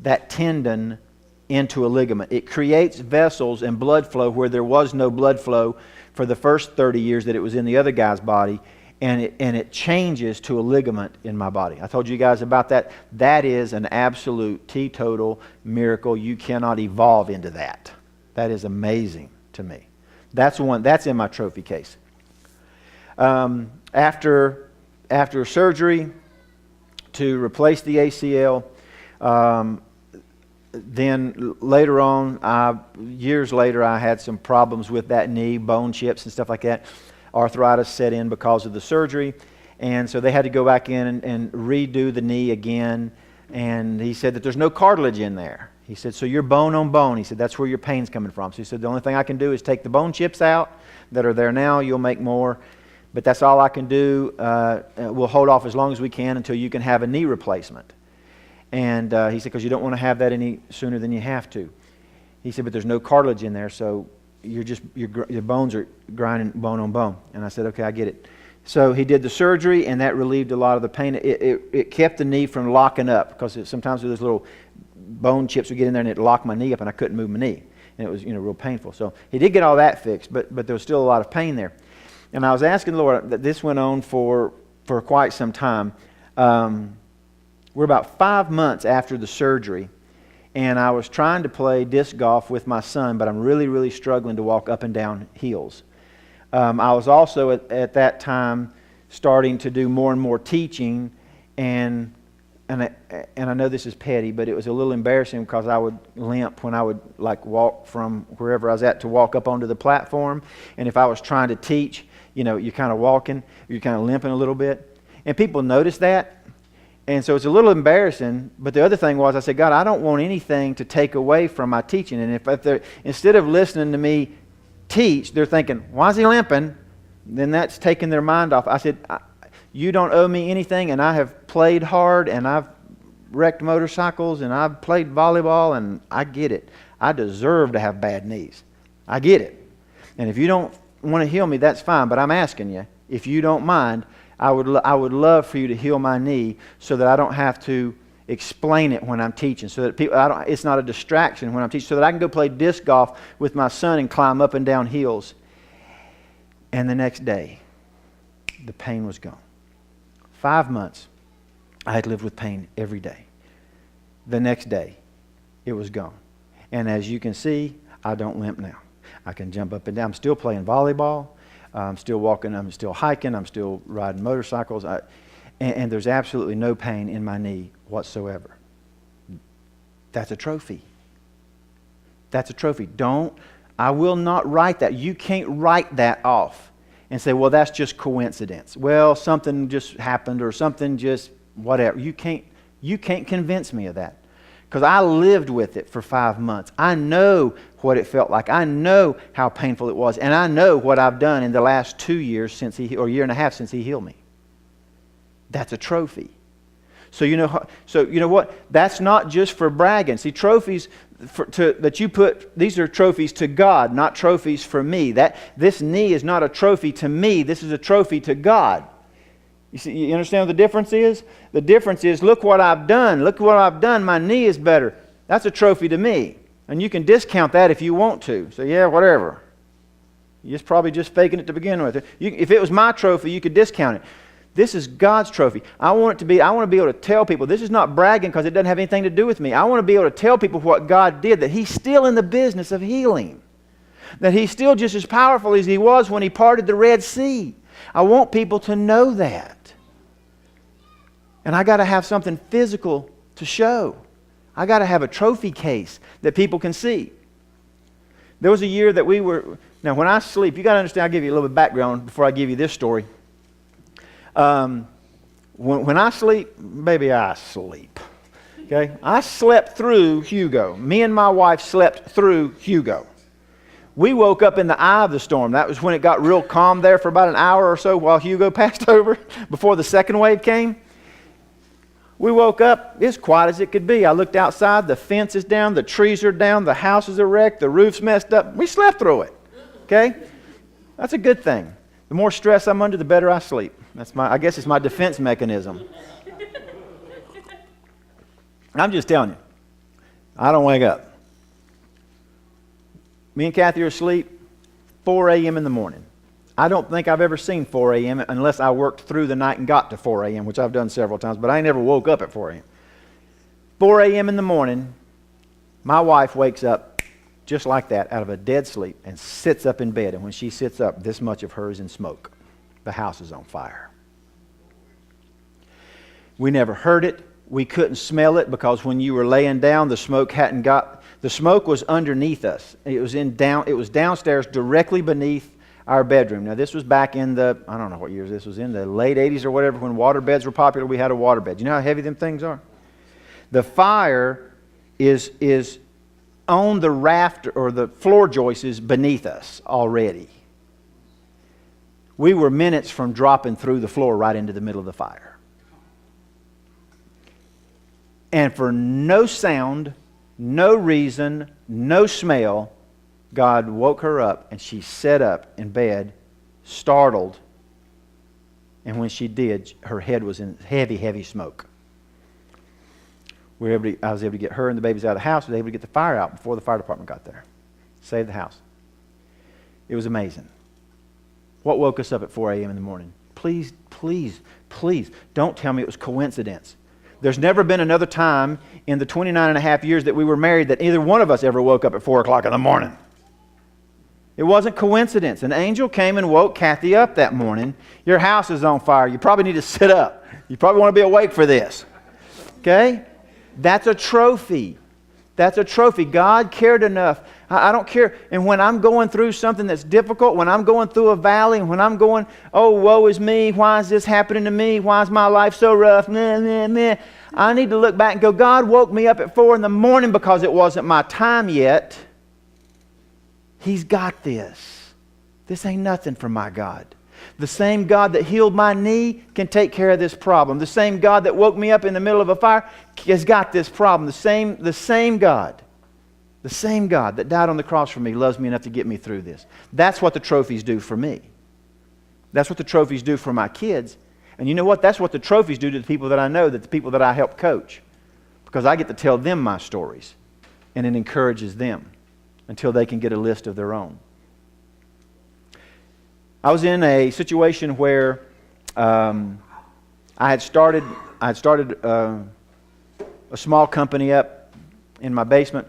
that tendon into a ligament. It creates vessels and blood flow where there was no blood flow for the first 30 years that it was in the other guy's body, and it changes to a ligament in my body. I told you guys about that. That is an absolute teetotal miracle. You cannot evolve into that. That is amazing to me. That's in my trophy case. After surgery to replace the ACL. Then later on, years later, I had some problems with that knee, bone chips and stuff like that. Arthritis set in because of the surgery. And so they had to go back in and redo the knee again. And he said that there's no cartilage in there. He said, "So you're bone on bone." He said, "That's where your pain's coming from." So he said, "The only thing I can do is take the bone chips out that are there now. You'll make more. But that's all I can do. We'll hold off as long as we can until you can have a knee replacement." And he said, "Because you don't want to have that any sooner than you have to." He said, "But there's no cartilage in there, so your bones are grinding bone on bone." And I said, "Okay, I get it." So he did the surgery, and that relieved a lot of the pain. It kept the knee from locking up, because sometimes those little bone chips would get in there and it'd lock my knee up, and I couldn't move my knee, and it was real painful. So he did get all that fixed, but there was still a lot of pain there. And I was asking the Lord, that this went on for quite some time. We're about 5 months after the surgery, and I was trying to play disc golf with my son, but I'm really, really struggling to walk up and down hills. I was also at that time starting to do more and more teaching, and I know this is petty, but it was a little embarrassing because I would limp when I would walk from wherever I was at to walk up onto the platform. And if I was trying to teach, you're kind of walking, you're kind of limping a little bit. And people notice that. And so it's a little embarrassing. But the other thing was, I said, "God, I don't want anything to take away from my teaching." And if they're, instead of listening to me teach, they're thinking, "Why is he limping?" Then that's taking their mind off. I said, "You don't owe me anything, and I have played hard, and I've wrecked motorcycles, and I've played volleyball, and I get it. I deserve to have bad knees. I get it. And if you don't want to heal me, that's fine, but I'm asking you, if you don't mind, I would love for you to heal my knee so that I don't have to explain it when I'm teaching, so that it's not a distraction when I'm teaching, so that I can go play disc golf with my son and climb up and down hills." And the next day, the pain was gone. 5 months, I had lived with pain every day. The next day, it was gone. And as you can see, I don't limp now. I can jump up and down. I'm still playing volleyball. I'm still walking. I'm still hiking. I'm still riding motorcycles. And there's absolutely no pain in my knee whatsoever. That's a trophy. That's a trophy. I will not write that. You can't write that off and say, "Well, that's just coincidence. Well, something just happened, or something just whatever." You can't convince me of that, because I lived with it for 5 months. I know what it felt like. I know how painful it was, and I know what I've done in the last 2 years or year and a half since he healed me. That's a trophy. So you know what? That's not just for bragging. See, trophies that you put, these are trophies to God, not trophies for me. This knee is not a trophy to me. This is a trophy to God. You understand what the difference is? The difference is, look what I've done. Look what I've done. My knee is better. That's a trophy to me. And you can discount that if you want to. So yeah, whatever. You're probably just faking it to begin with. If it was my trophy, you could discount it. This is God's trophy. I want to be able to tell people, this is not bragging because it doesn't have anything to do with me. I want to be able to tell people what God did, that He's still in the business of healing. That He's still just as powerful as He was when He parted the Red Sea. I want people to know that. And I got to have something physical to show. I got to have a trophy case that people can see. There was a year that now when I sleep, you got to understand, I'll give you a little bit of background before I give you this story. When I sleep, baby, I sleep. Okay? I slept through Hugo. Me and my wife slept through Hugo. We woke up in the eye of the storm. That was when it got real calm there for about an hour or so while Hugo passed over before the second wave came. We woke up, as quiet as it could be. I looked outside, the fence is down, the trees are down, the house is a wreck, the roof's messed up. We slept through it. Okay? That's a good thing. The more stress I'm under, the better I sleep. I guess it's my defense mechanism. I'm just telling you, I don't wake up. Me and Kathy are asleep, 4 a.m. in the morning. I don't think I've ever seen 4 a.m. unless I worked through the night and got to 4 a.m., which I've done several times, but I never woke up at 4 a.m. 4 a.m. in the morning, my wife wakes up just like that out of a dead sleep and sits up in bed. And when she sits up, this much of her is in smoke. The house is on fire. We never heard it. We couldn't smell it because when you were laying down, the smoke was underneath us. It was downstairs directly beneath our bedroom. Now this was back in I don't know what years this was in, the late 80s or whatever, when water beds were popular. We had a water bed. You know how heavy them things are? The fire is on the raft or the floor joists beneath us already. We were minutes from dropping through the floor right into the middle of the fire. And for no sound, no reason, no smell, God woke her up and she sat up in bed, startled. And when she did, her head was in heavy, heavy smoke. I was able to get her and the babies out of the house. I was able to get the fire out before the fire department got there. Saved the house. It was amazing. What woke us up at 4 a.m. in the morning? Please, please, please don't tell me it was coincidence. There's never been another time in the 29 and a half years that we were married that either one of us ever woke up at 4 o'clock in the morning. It wasn't coincidence. An angel came and woke Kathy up that morning. Your house is on fire. You probably need to sit up. You probably want to be awake for this. Okay? That's a trophy. That's a trophy. God cared enough. I don't care. And when I'm going through something that's difficult, when I'm going through a valley, and when I'm going, oh, woe is me. Why is this happening to me? Why is my life so rough? Nah, nah, nah. I need to look back and go, God woke me up at 4 in the morning because it wasn't my time yet. He's got this. This ain't nothing for my God. The same God that healed my knee can take care of this problem. The same God that woke me up in the middle of a fire has got this problem. The same God that died on the cross for me loves me enough to get me through this. That's what the trophies do for me. That's what the trophies do for my kids. And you know what? That's what the trophies do to the people that I know, that the people that I help coach. Because I get to tell them my stories. And it encourages them until they can get a list of their own. I was in a situation where I had started a small company up in my basement,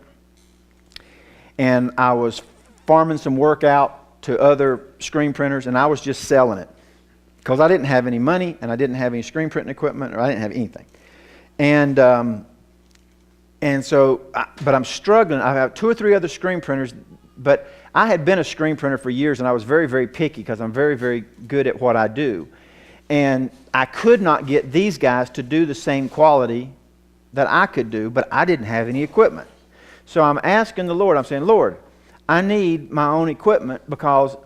and I was farming some work out to other screen printers, and I was just selling it because I didn't have any money, and I didn't have any screen printing equipment, or I didn't have anything. But I'm struggling. I have 2 or 3 other screen printers, but I had been a screen printer for years, and I was very, very picky because I'm very, very good at what I do. And I could not get these guys to do the same quality that I could do, but I didn't have any equipment. So I'm asking the Lord, I'm saying, Lord, I need my own equipment because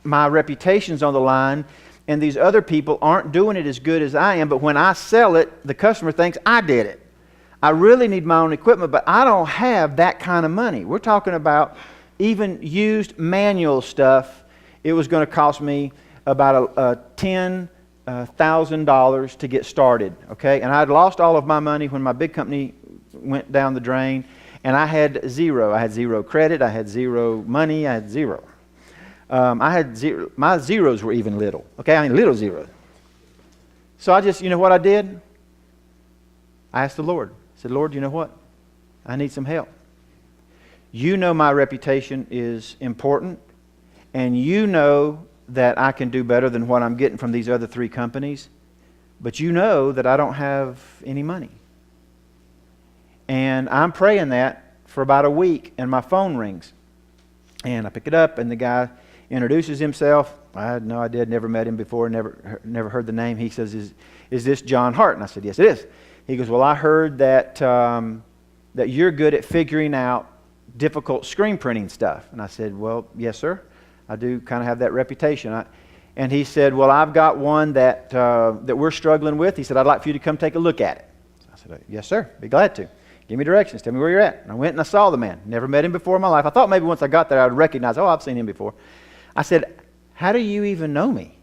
my reputation's on the line, and these other people aren't doing it as good as I am, but when I sell it, the customer thinks I did it. I really need my own equipment, but I don't have that kind of money. We're talking about even used manual stuff. It was going to cost me about $10,000 to get started, okay? And I'd lost all of my money when my big company went down the drain, and I had zero. I had zero credit. I had zero money. I had zero. I had zero. My zeros were even little, okay? I mean, little zeros. So I just, you know what I did? I asked the Lord. I said, Lord, you know what? I need some help. You know my reputation is important, and you know that I can do better than what I'm getting from these other 3 companies, but you know that I don't have any money. And I'm praying that for about a week, and my phone rings. And I pick it up, and the guy introduces himself. I had no idea, never met him before, never heard the name. He says, is this John Hart? And I said, yes, it is. He goes, well, I heard that that you're good at figuring out difficult screen printing stuff. And I said, well, yes, sir. I do kind of have that reputation. And he said, well, I've got one that we're struggling with. He said, I'd like for you to come take a look at it. I said, yes, sir. Be glad to. Give me directions. Tell me where you're at. And I went and I saw the man. Never met him before in my life. I thought maybe once I got there I would recognize, oh, I've seen him before. I said, how do you even know me?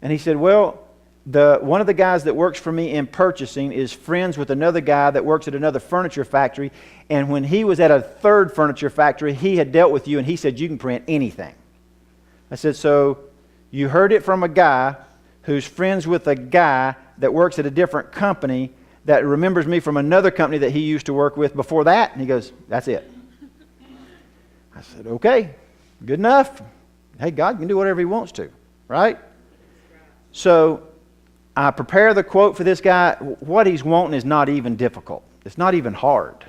And he said, well, one of the guys that works for me in purchasing is friends with another guy that works at another furniture factory. And when he was at a third furniture factory, he had dealt with you, and he said, you can print anything. I said, so you heard it from a guy who's friends with a guy that works at a different company that remembers me from another company that he used to work with before that? And he goes, that's it. I said, okay, good enough. Hey, God can do whatever he wants to, right? So I prepare the quote for this guy. What he's wanting is not even difficult. It's not even hard.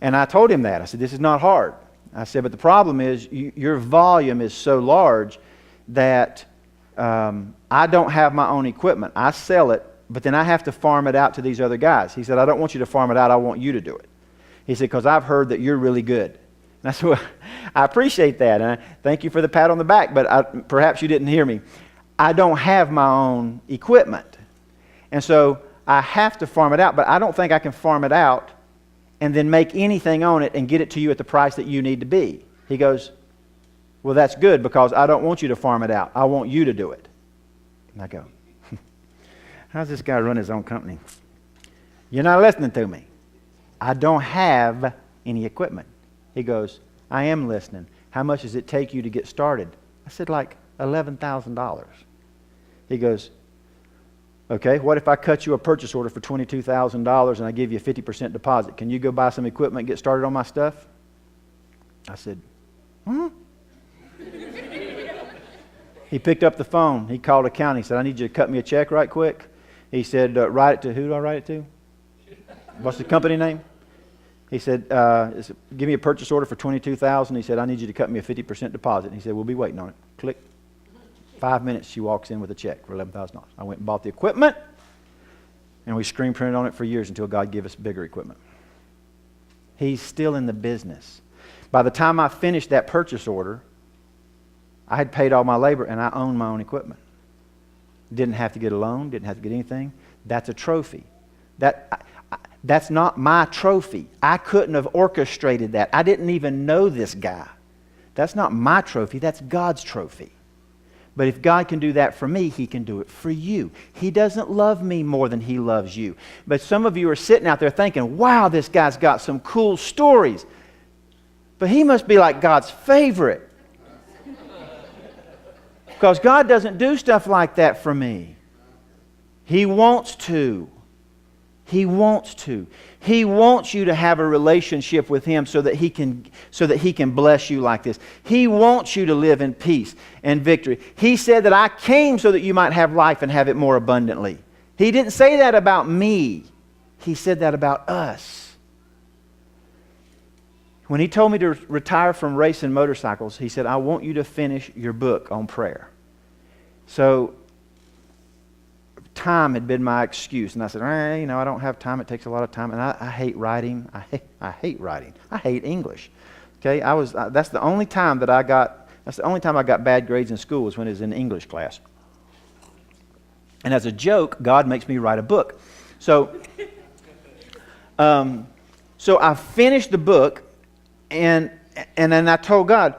And I told him that. I said, this is not hard. I said, but the problem is your volume is so large that I don't have my own equipment. I sell it, but then I have to farm it out to these other guys. He said, I don't want you to farm it out. I want you to do it. He said, because I've heard that you're really good. And I said, well, I appreciate that. And I thank you for the pat on the back, but perhaps you didn't hear me. I don't have my own equipment. And so I have to farm it out, but I don't think I can farm it out and then make anything on it and get it to you at the price that you need to be. He goes, well, that's good because I don't want you to farm it out. I want you to do it. And I go, how's this guy run his own company? You're not listening to me. I don't have any equipment. He goes, I am listening. How much does it take you to get started? I said, like $11,000. He goes, okay, what if I cut you a purchase order for $22,000 and I give you a 50% deposit? Can you go buy some equipment and get started on my stuff? I said, He picked up the phone. He called accounting. He said, I need you to cut me a check right quick. He said, write it to, who do I write it to? What's the company name? He said, give me a purchase order for $22,000. He said, I need you to cut me a 50% deposit. And he said, we'll be waiting on it. Click. 5 minutes, she walks in with a check for $11,000. I went and bought the equipment, and we screen printed on it for years until God gave us bigger equipment. He's still in the business. By the time I finished that purchase order, I had paid all my labor, and I owned my own equipment. Didn't have to get a loan, didn't have to get anything. That's a trophy. That's not my trophy. I couldn't have orchestrated that. I didn't even know this guy. That's not my trophy. That's God's trophy. But if God can do that for me, He can do it for you. He doesn't love me more than He loves you. But some of you are sitting out there thinking, wow, this guy's got some cool stories. But he must be like God's favorite. Because God doesn't do stuff like that for me. He wants to. He wants to. He wants you to have a relationship with Him so that He can bless you like this. He wants you to live in peace and victory. He said that I came so that you might have life and have it more abundantly. He didn't say that about me. He said that about us. When He told me to retire from racing motorcycles, He said, I want you to finish your book on prayer. So time had been my excuse, and I said, I don't have time. It takes a lot of time, and I hate writing. I hate writing. I hate English. Okay, that's the only time I got bad grades in school was when it was in English class. And as a joke, God makes me write a book. So I finished the book, and then I told God,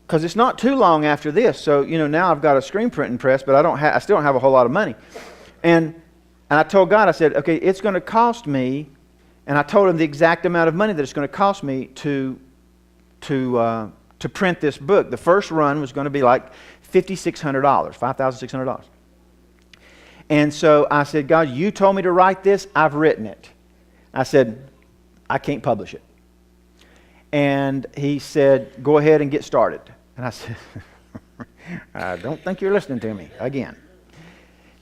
because it's not too long after this. So, now I've got a screen printing press, but I still don't have a whole lot of money. And I told God, I said, okay, it's going to cost me, and I told him the exact amount of money that it's going to cost me to print this book. The first run was going to be like $5,600, $5,600. And so I said, God, you told me to write this. I've written it. I said, I can't publish it. And he said, go ahead and get started. And I said, I don't think you're listening to me again.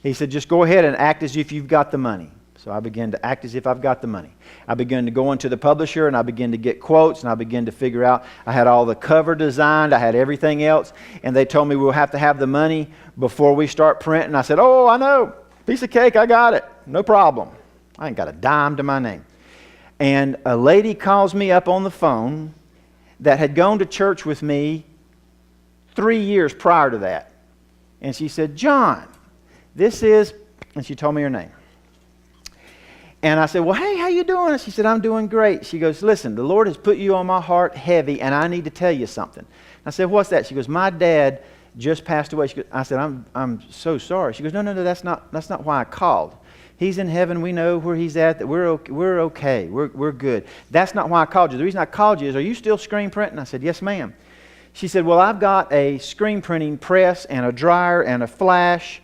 He said, just go ahead and act as if you've got the money. So I began to act as if I've got the money. I began to go into the publisher, and I began to get quotes, and I began to figure out. I had all the cover designed. I had everything else. And they told me we'll have to have the money before we start printing. I said, oh, I know. Piece of cake, I got it. No problem. I ain't got a dime to my name. And a lady calls me up on the phone that had gone to church with me 3 years prior to that. And she said, John, this is, and she told me her name. And I said, well, hey, how you doing? And she said, I'm doing great. She goes, listen, the Lord has put you on my heart heavy, and I need to tell you something. I said, what's that? She goes, my dad just passed away. I said, I'm so sorry. She goes, no, that's not why I called. He's in heaven. We know where he's at. That we're okay. We're good. That's not why I called you. The reason I called you is, are you still screen printing? I said, yes, ma'am. She said, well, I've got a screen printing press and a dryer and a flash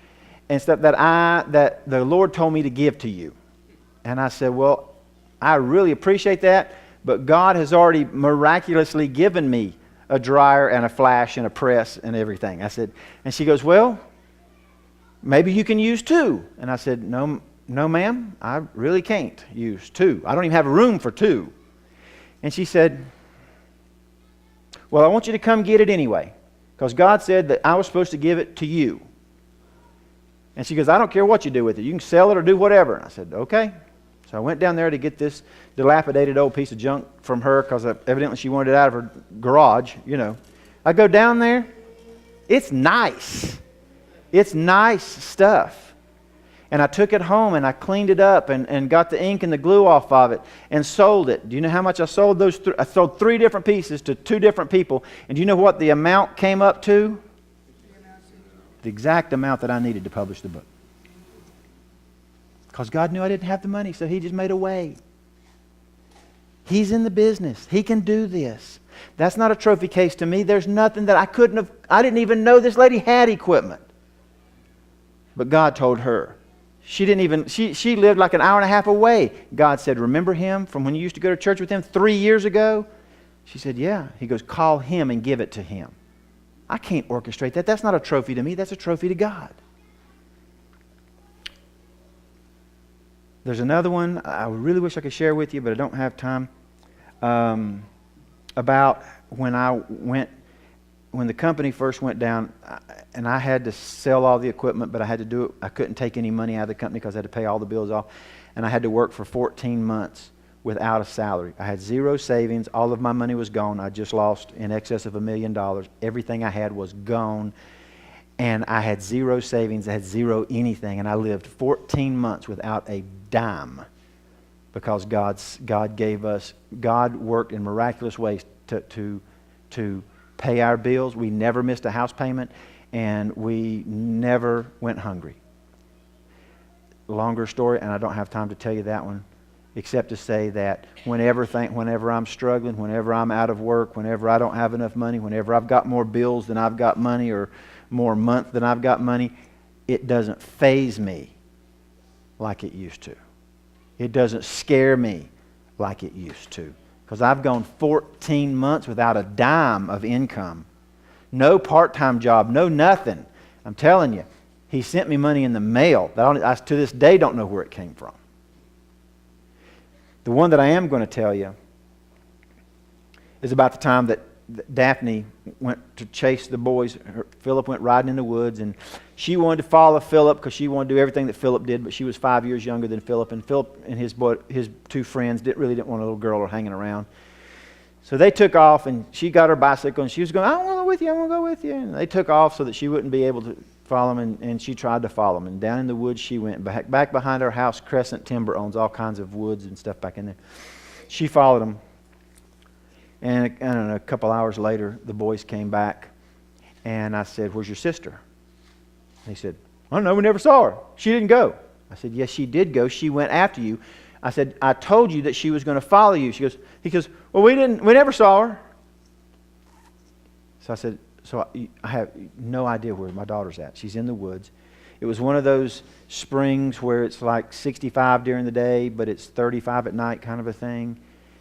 and stuff that the Lord told me to give to you. And I said, well, I really appreciate that, but God has already miraculously given me a dryer and a flash and a press and everything. I said, and she goes, well, maybe you can use two. And I said, no, ma'am, I really can't use two. I don't even have room for two. And she said, well, I want you to come get it anyway, because God said that I was supposed to give it to you. And she goes, I don't care what you do with it. You can sell it or do whatever. And I said, okay. So I went down there to get this dilapidated old piece of junk from her, because evidently she wanted it out of her garage, I go down there. It's nice. It's nice stuff. And I took it home and I cleaned it up and got the ink and the glue off of it and sold it. Do you know how much I sold those? I sold 3 different pieces to 2 different people. And do you know what the amount came up to? The exact amount that I needed to publish the book. Because God knew I didn't have the money, so He just made a way. He's in the business. He can do this. That's not a trophy case to me. There's nothing that I didn't even know this lady had equipment. But God told her. She lived like an hour and a half away. God said, remember him from when you used to go to church with him 3 years ago? She said, yeah. He goes, call him and give it to him. I can't orchestrate that. That's not a trophy to me. That's a trophy to God. There's another one I really wish I could share with you, but I don't have time. About when the company first went down, and I had to sell all the equipment, but I had to do it. I couldn't take any money out of the company because I had to pay all the bills off. And I had to work for 14 months without a salary. I had 0 savings. All of my money was gone. I just lost in excess of $1 million. Everything I had was gone. And I had 0 savings. I had 0 anything. And I lived 14 months without a dime because God worked in miraculous ways to pay our bills. We never missed a house payment, and we never went hungry. Longer story, and I don't have time to tell you that one, except to say that whenever I'm struggling, whenever I'm out of work, whenever I don't have enough money, whenever I've got more bills than I've got money or more month than I've got money, it doesn't faze me like it used to. It doesn't scare me like it used to. Because I've gone 14 months without a dime of income. No part-time job, no nothing. I'm telling you, He sent me money in the mail that I to this day don't know where it came from. The one that I am going to tell you is about the time that Daphne went to chase the boys. Philip went riding in the woods, and she wanted to follow Philip because she wanted to do everything that Philip did, but she was 5 years younger than Philip, and Philip and his 2 friends didn't want a little girl hanging around. So they took off, and she got her bicycle, and she was going, I want to go with you, I want to go with you. And they took off so that she wouldn't be able to follow them, and she tried to follow them. And down in the woods she went. Back behind our house, Crescent Timber owns all kinds of woods and stuff back in there. She followed them. And I don't know, a couple hours later, the boys came back, and I said, where's your sister? And he said, I don't know, we never saw her. She didn't go. I said, yes, she did go. She went after you. I said, I told you that she was going to follow you. He goes, well, we never saw her. So I said, so I have no idea where my daughter's at. She's in the woods. It was one of those springs where it's like 65 during the day, but it's 35 at night kind of a thing.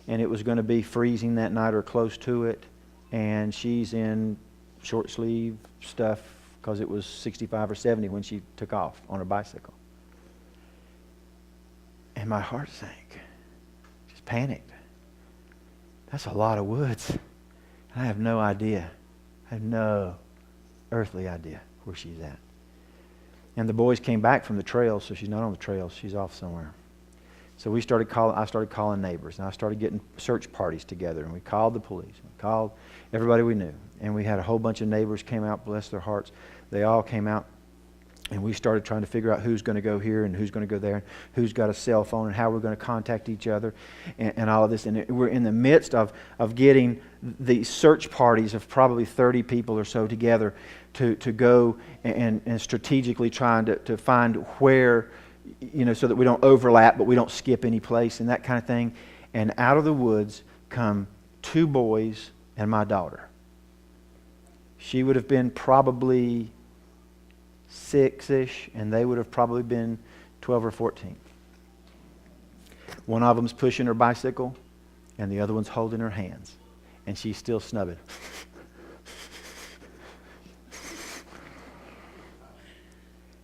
And it was going to be freezing that night or close to it. And she's in short sleeve stuff because it was 65 or 70 when she took off on her bicycle. And my heart sank. Just panicked. That's a lot of woods. I have no idea. I have no earthly idea where she's at. And the boys came back from the trails, so she's not on the trails. She's off somewhere. So I started calling neighbors, and I started getting search parties together, and we called the police. We called everybody we knew. And we had a whole bunch of neighbors came out, bless their hearts. They all came out. And we started trying to figure out who's going to go here and who's going to go there, and who's got a cell phone and how we're going to contact each other and all of this. And we're in the midst of getting the search parties of probably 30 people or so together to go and strategically trying to find where, so that we don't overlap, but we don't skip any place and that kind of thing. And out of the woods come 2 boys and my daughter. She would have been probably 6-ish, and they would have probably been 12 or 14. One of them's pushing her bicycle, and the other one's holding her hands, and she's still snubbing.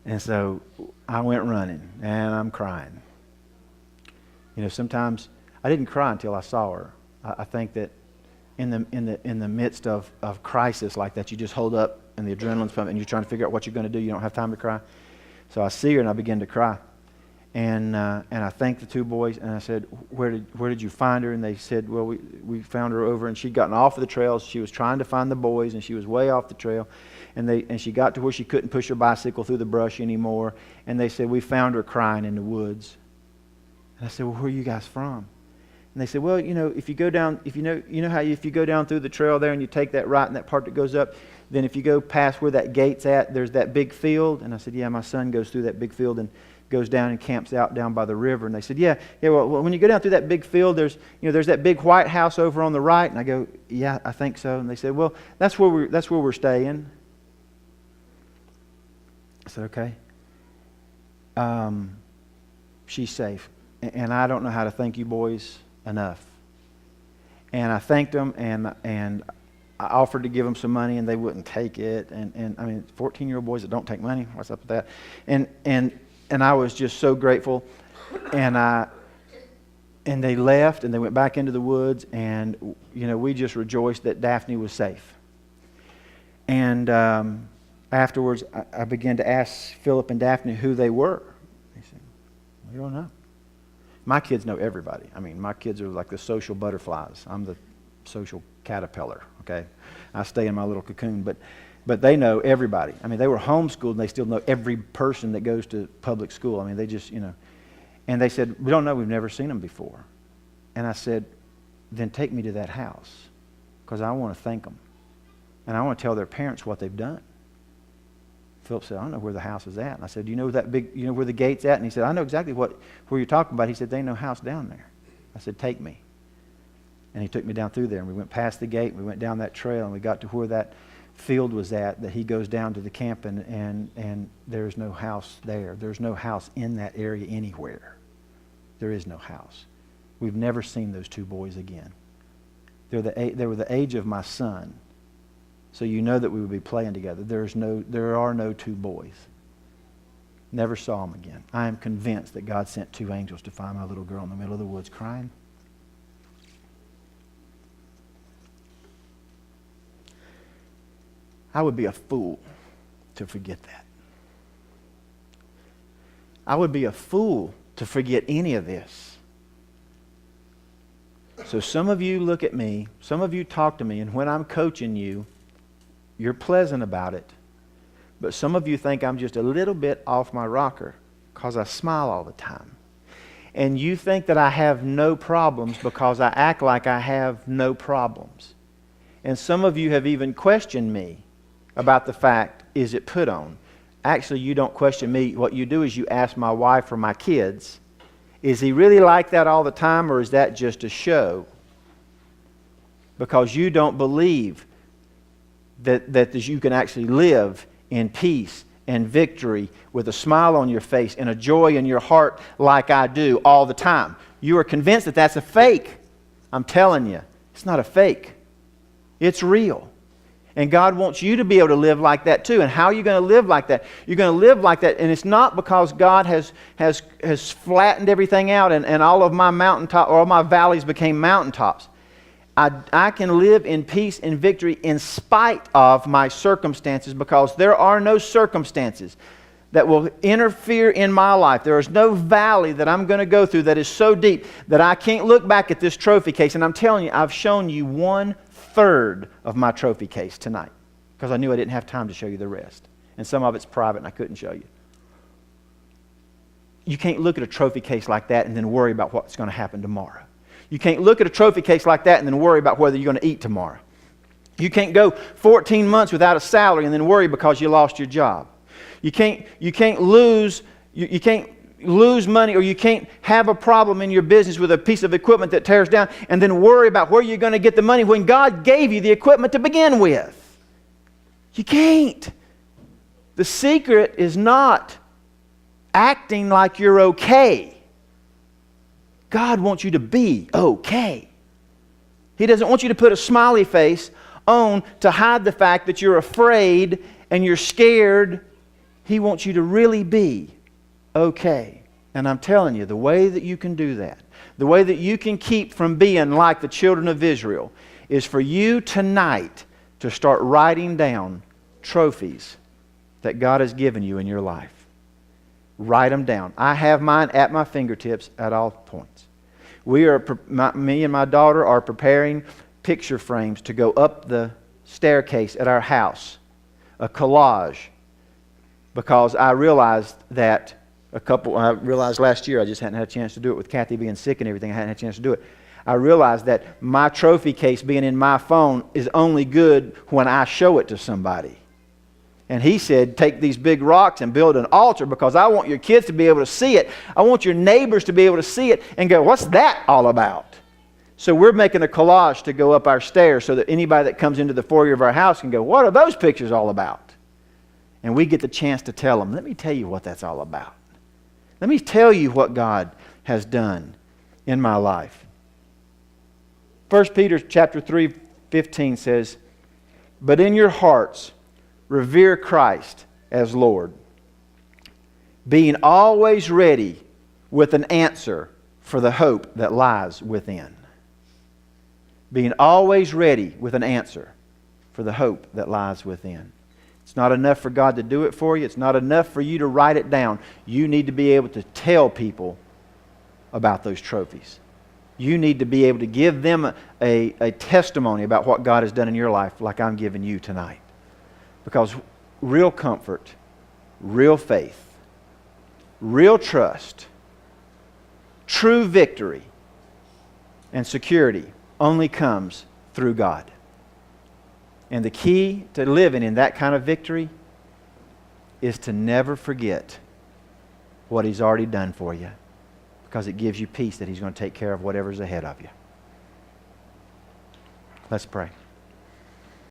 And so I went running, and I'm crying. Sometimes I didn't cry until I saw her. I think that in the midst of crisis like that, you just hold up and the adrenaline's pumping and you're trying to figure out what you're going to do. You don't have time to cry. So I see her and I begin to cry. And I thanked the 2 boys and I said, where did you find her? And they said, well, we found her over, and she'd gotten off of the trails. She was trying to find the boys, and she was way off the trail. And she got to where she couldn't push her bicycle through the brush anymore. And they said, we found her crying in the woods. And I said, well, where are you guys from? And they said, well, if you go down, if you go down through the trail there and you take that right and that part that goes up, then if you go past where that gate's at, there's that big field. And I said, yeah, my son goes through that big field and goes down and camps out down by the river. And they said, yeah, well, when you go down through that big field, there's that big white house over on the right. And I go, yeah, I think so. And they said, well, that's where we're staying. I said, okay. She's safe. And I don't know how to thank you boys enough. And I thanked them, and I offered to give them some money, and they wouldn't take it. And I mean, 14-year-old boys that don't take money, what's up with that? And I was just so grateful. And they left, and they went back into the woods, and we just rejoiced that Daphne was safe. And afterwards, I began to ask Philip and Daphne who they were. They said, we don't know. My kids know everybody. I mean, my kids are like the social butterflies. I'm the social caterpillar, okay? I stay in my little cocoon, but they know everybody. I mean, they were homeschooled, and they still know every person that goes to public school. I mean, they just, And they said, we don't know, we've never seen them before. And I said, then take me to that house, because I want to thank them. And I want to tell their parents what they've done. Philip said, I don't know where the house is at. And I said, do you know where the gate's at? And he said, I know exactly where you're talking about. He said, there ain't no house down there. I said, take me. And he took me down through there, and we went past the gate, and we went down that trail, and we got to where that field was at, that he goes down to the camp, and there's no house there. There's no house in that area anywhere. There is no house. We've never seen those 2 boys again. They were the age of my son. So you know that we would be playing together. There are no 2 boys. Never saw them again. I am convinced that God sent 2 angels to find my little girl in the middle of the woods crying. I would be a fool to forget that. I would be a fool to forget any of this. So some of you look at me, some of you talk to me, and when I'm coaching you, you're pleasant about it. But some of you think I'm just a little bit off my rocker because I smile all the time. And you think that I have no problems because I act like I have no problems. And some of you have even questioned me about the fact, is it put on? Actually, you don't question me. What you do is you ask my wife or my kids, is he really like that all the time, or is that just a show? Because you don't believe that you can actually live in peace and victory with a smile on your face and a joy in your heart like I do all the time. You are convinced that that's a fake. I'm telling you, it's not a fake. It's real. And God wants you to be able to live like that too. And how are you going to live like that? You're going to live like that, and it's not because God has flattened everything out and all of my mountaintop or all my valleys became mountaintops. I can live in peace and victory in spite of my circumstances, because there are no circumstances that will interfere in my life. There is no valley that I'm going to go through that is so deep that I can't look back at this trophy case. And I'm telling you, I've shown you 1/3 of my trophy case tonight because I knew I didn't have time to show you the rest. And some of it's private and I couldn't show you. You can't look at a trophy case like that and then worry about what's going to happen tomorrow. You can't look at a trophy case like that and then worry about whether you're going to eat tomorrow. You can't go 14 months without a salary and then worry because you lost your job. You can't lose money, or you can't have a problem in your business with a piece of equipment that tears down and then worry about where you're going to get the money when God gave you the equipment to begin with. You can't. The secret is not acting like you're okay. God wants you to be okay. He doesn't want you to put a smiley face on to hide the fact that you're afraid and you're scared. He wants you to really be okay. And I'm telling you, the way that you can do that, the way that you can keep from being like the children of Israel, is for you tonight to start writing down trophies that God has given you in your life. Write them down. I have mine at my fingertips at all points. Me and my daughter are preparing picture frames to go up the staircase at our house, a collage, because I realized last year, I just hadn't had a chance to do it with Kathy being sick and everything. I hadn't had a chance to do it. I realized that my trophy case being in my phone is only good when I show it to somebody. And he said, take these big rocks and build an altar, because I want your kids to be able to see it. I want your neighbors to be able to see it and go, what's that all about? So we're making a collage to go up our stairs so that anybody that comes into the foyer of our house can go, what are those pictures all about? And we get the chance to tell them, let me tell you what that's all about. Let me tell you what God has done in my life. 1 Peter chapter 3:15 says, but in your hearts revere Christ as Lord, being always ready with an answer for the hope that lies within. Being always ready with an answer for the hope that lies within. It's not enough for God to do it for you. It's not enough for you to write it down. You need to be able to tell people about those trophies. You need to be able to give them a testimony about what God has done in your life, like I'm giving you tonight. Because real comfort, real faith, real trust, true victory, and security only comes through God. And the key to living in that kind of victory is to never forget what He's already done for you, because it gives you peace that He's going to take care of whatever's ahead of you. Let's pray.